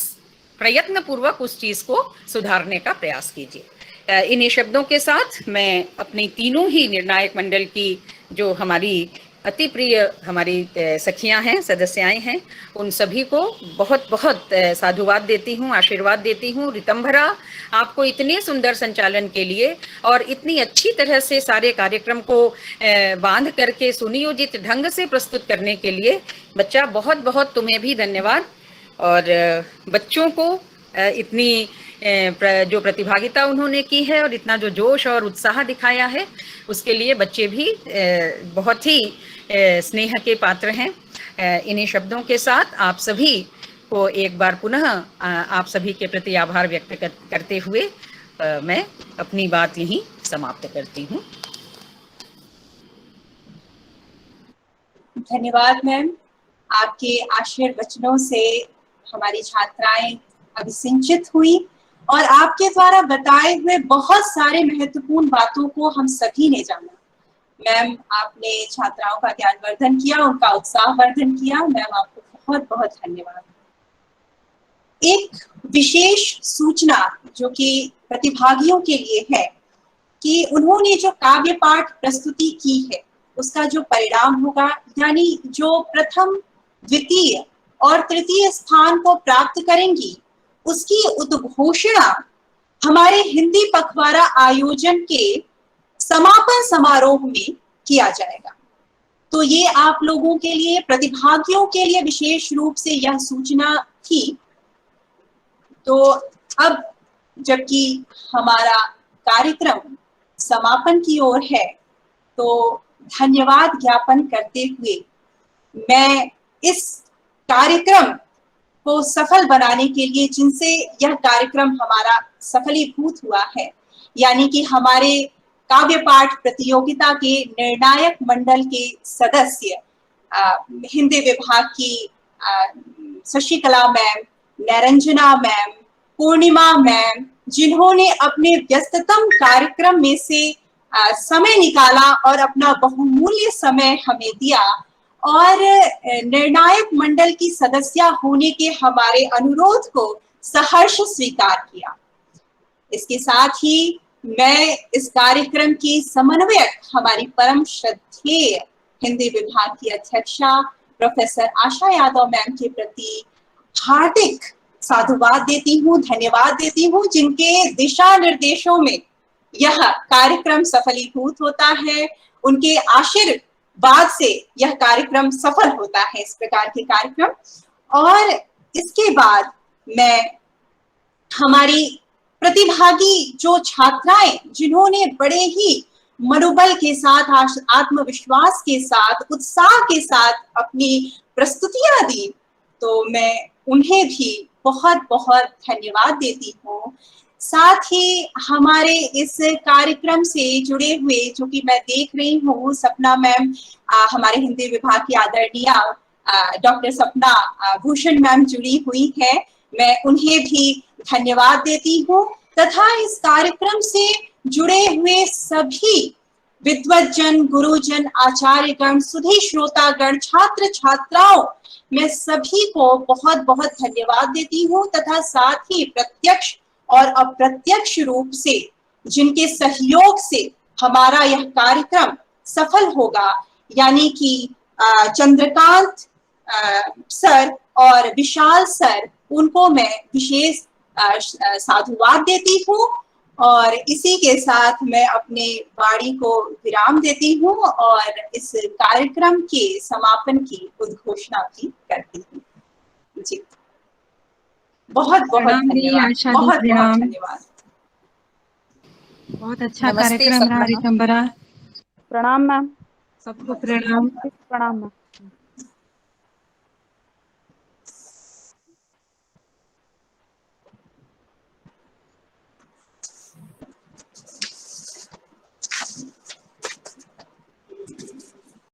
प्रयत्न पूर्वक उस चीज को सुधारने का प्रयास कीजिए। इन्हीं शब्दों के साथ मैं अपनी तीनों ही निर्णायक मंडल की जो हमारी अति प्रिय हमारी सखियां हैं, सदस्याएं हैं, उन सभी को बहुत बहुत साधुवाद देती हूँ, आशीर्वाद देती हूँ। रितंभरा, आपको इतने सुंदर संचालन के लिए और इतनी अच्छी तरह से सारे कार्यक्रम को बांध करके सुनियोजित ढंग से प्रस्तुत करने के लिए बच्चा बहुत बहुत तुम्हें भी धन्यवाद। और बच्चों को इतनी जो प्रतिभागिता उन्होंने की है और इतना जो जोश और उत्साह दिखाया है उसके लिए बच्चे भी बहुत ही स्नेह के पात्र हैं। इन्हीं शब्दों के साथ आप सभी को एक बार पुनः आप सभी के प्रति आभार व्यक्त करते हुए मैं अपनी बात यहीं समाप्त करती हूँ। धन्यवाद मैम। आपके आशीर्वचनों से हमारी छात्राएं अभिसिंचित हुई और आपके द्वारा बताए हुए बहुत सारे महत्वपूर्ण बातों को हम सभी ने जाना। मैम, आपने छात्राओं का ज्ञानवर्धन किया, उनका उत्साहवर्धन किया। मैम, आपको बहुत बहुत धन्यवाद। एक विशेष सूचना जो कि प्रतिभागियों के लिए है कि उन्होंने जो काव्य पाठ प्रस्तुति की है उसका जो परिणाम होगा, यानी जो प्रथम, द्वितीय और तृतीय स्थान को प्राप्त करेंगी, उसकी उद्घोषणा हमारे हिंदी पखवाड़ा आयोजन के समापन समारोह में किया जाएगा। तो ये आप लोगों के लिए, प्रतिभागियों के लिए विशेष रूप से यह सूचना थी। तो अब जबकि हमारा कार्यक्रम समापन की ओर है, तो धन्यवाद ज्ञापन करते हुए मैं इस कार्यक्रम को सफल बनाने के लिए, जिनसे यह कार्यक्रम हमारा सफलीभूत हुआ है, यानी कि हमारे काव्य पाठ प्रतियोगिता के निर्णायक मंडल के सदस्य हिंदी विभाग की शशिकला मैम, निरंजना मैम, पूर्णिमा मैम, जिन्होंने अपने व्यस्ततम कार्यक्रम में से समय निकाला और अपना बहुमूल्य समय हमें दिया और निर्णायक मंडल की सदस्य होने के हमारे अनुरोध को सहर्ष स्वीकार किया। इसके साथ ही मैं इस कार्यक्रम की समन्वयक हमारी परम श्रद्धेय हिंदी विभाग की अध्यक्षा प्रोफेसर आशा यादव मैम के प्रति हार्दिक साधुवाद देती हूँ, धन्यवाद देती हूँ, जिनके दिशा निर्देशों में यह कार्यक्रम सफलीभूत होता है। उनके आशीर्वाद से यह कार्यक्रम सफल होता है, इस प्रकार के कार्यक्रम। और इसके बाद मैं हमारी प्रतिभागी जो छात्राएं, जिन्होंने बड़े ही मनोबल के साथ, आत्मविश्वास के साथ, उत्साह के साथ अपनी प्रस्तुतियां दी, तो मैं उन्हें भी बहुत बहुत धन्यवाद देती हूँ। साथ ही हमारे इस कार्यक्रम से जुड़े हुए, जो कि मैं देख रही हूँ, सपना मैम, हमारे हिंदी विभाग की आदरणीय डॉक्टर सपना भूषण मैम जुड़ी हुई है, मैं उन्हें भी धन्यवाद देती हूँ। तथा इस कार्यक्रम से जुड़े हुए सभी विद्वज्जन, गुरुजन, आचार्यगण, सुधी श्रोतागण, छात्र छात्राओं, मैं सभी को बहुत बहुत धन्यवाद देती हूँ। तथा साथ ही प्रत्यक्ष और अप्रत्यक्ष रूप से जिनके सहयोग से हमारा यह कार्यक्रम सफल होगा, यानी कि चंद्रकांत सर और विशाल सर, उनको मैं विशेष साधुवाद देती हूँ। और इसी के साथ मैं अपने वाणी को विराम देती हूँ और इस कार्यक्रम के समापन की उद्घोषणा भी करती हूँ। जी, बहुत बहुत धन्यवाद, बहुत बहुत धन्यवाद। बहुत अच्छा कार्यक्रम रहा रितंभरा। प्रणाम मैम। सबको प्रणाम। प्रणाम मैम।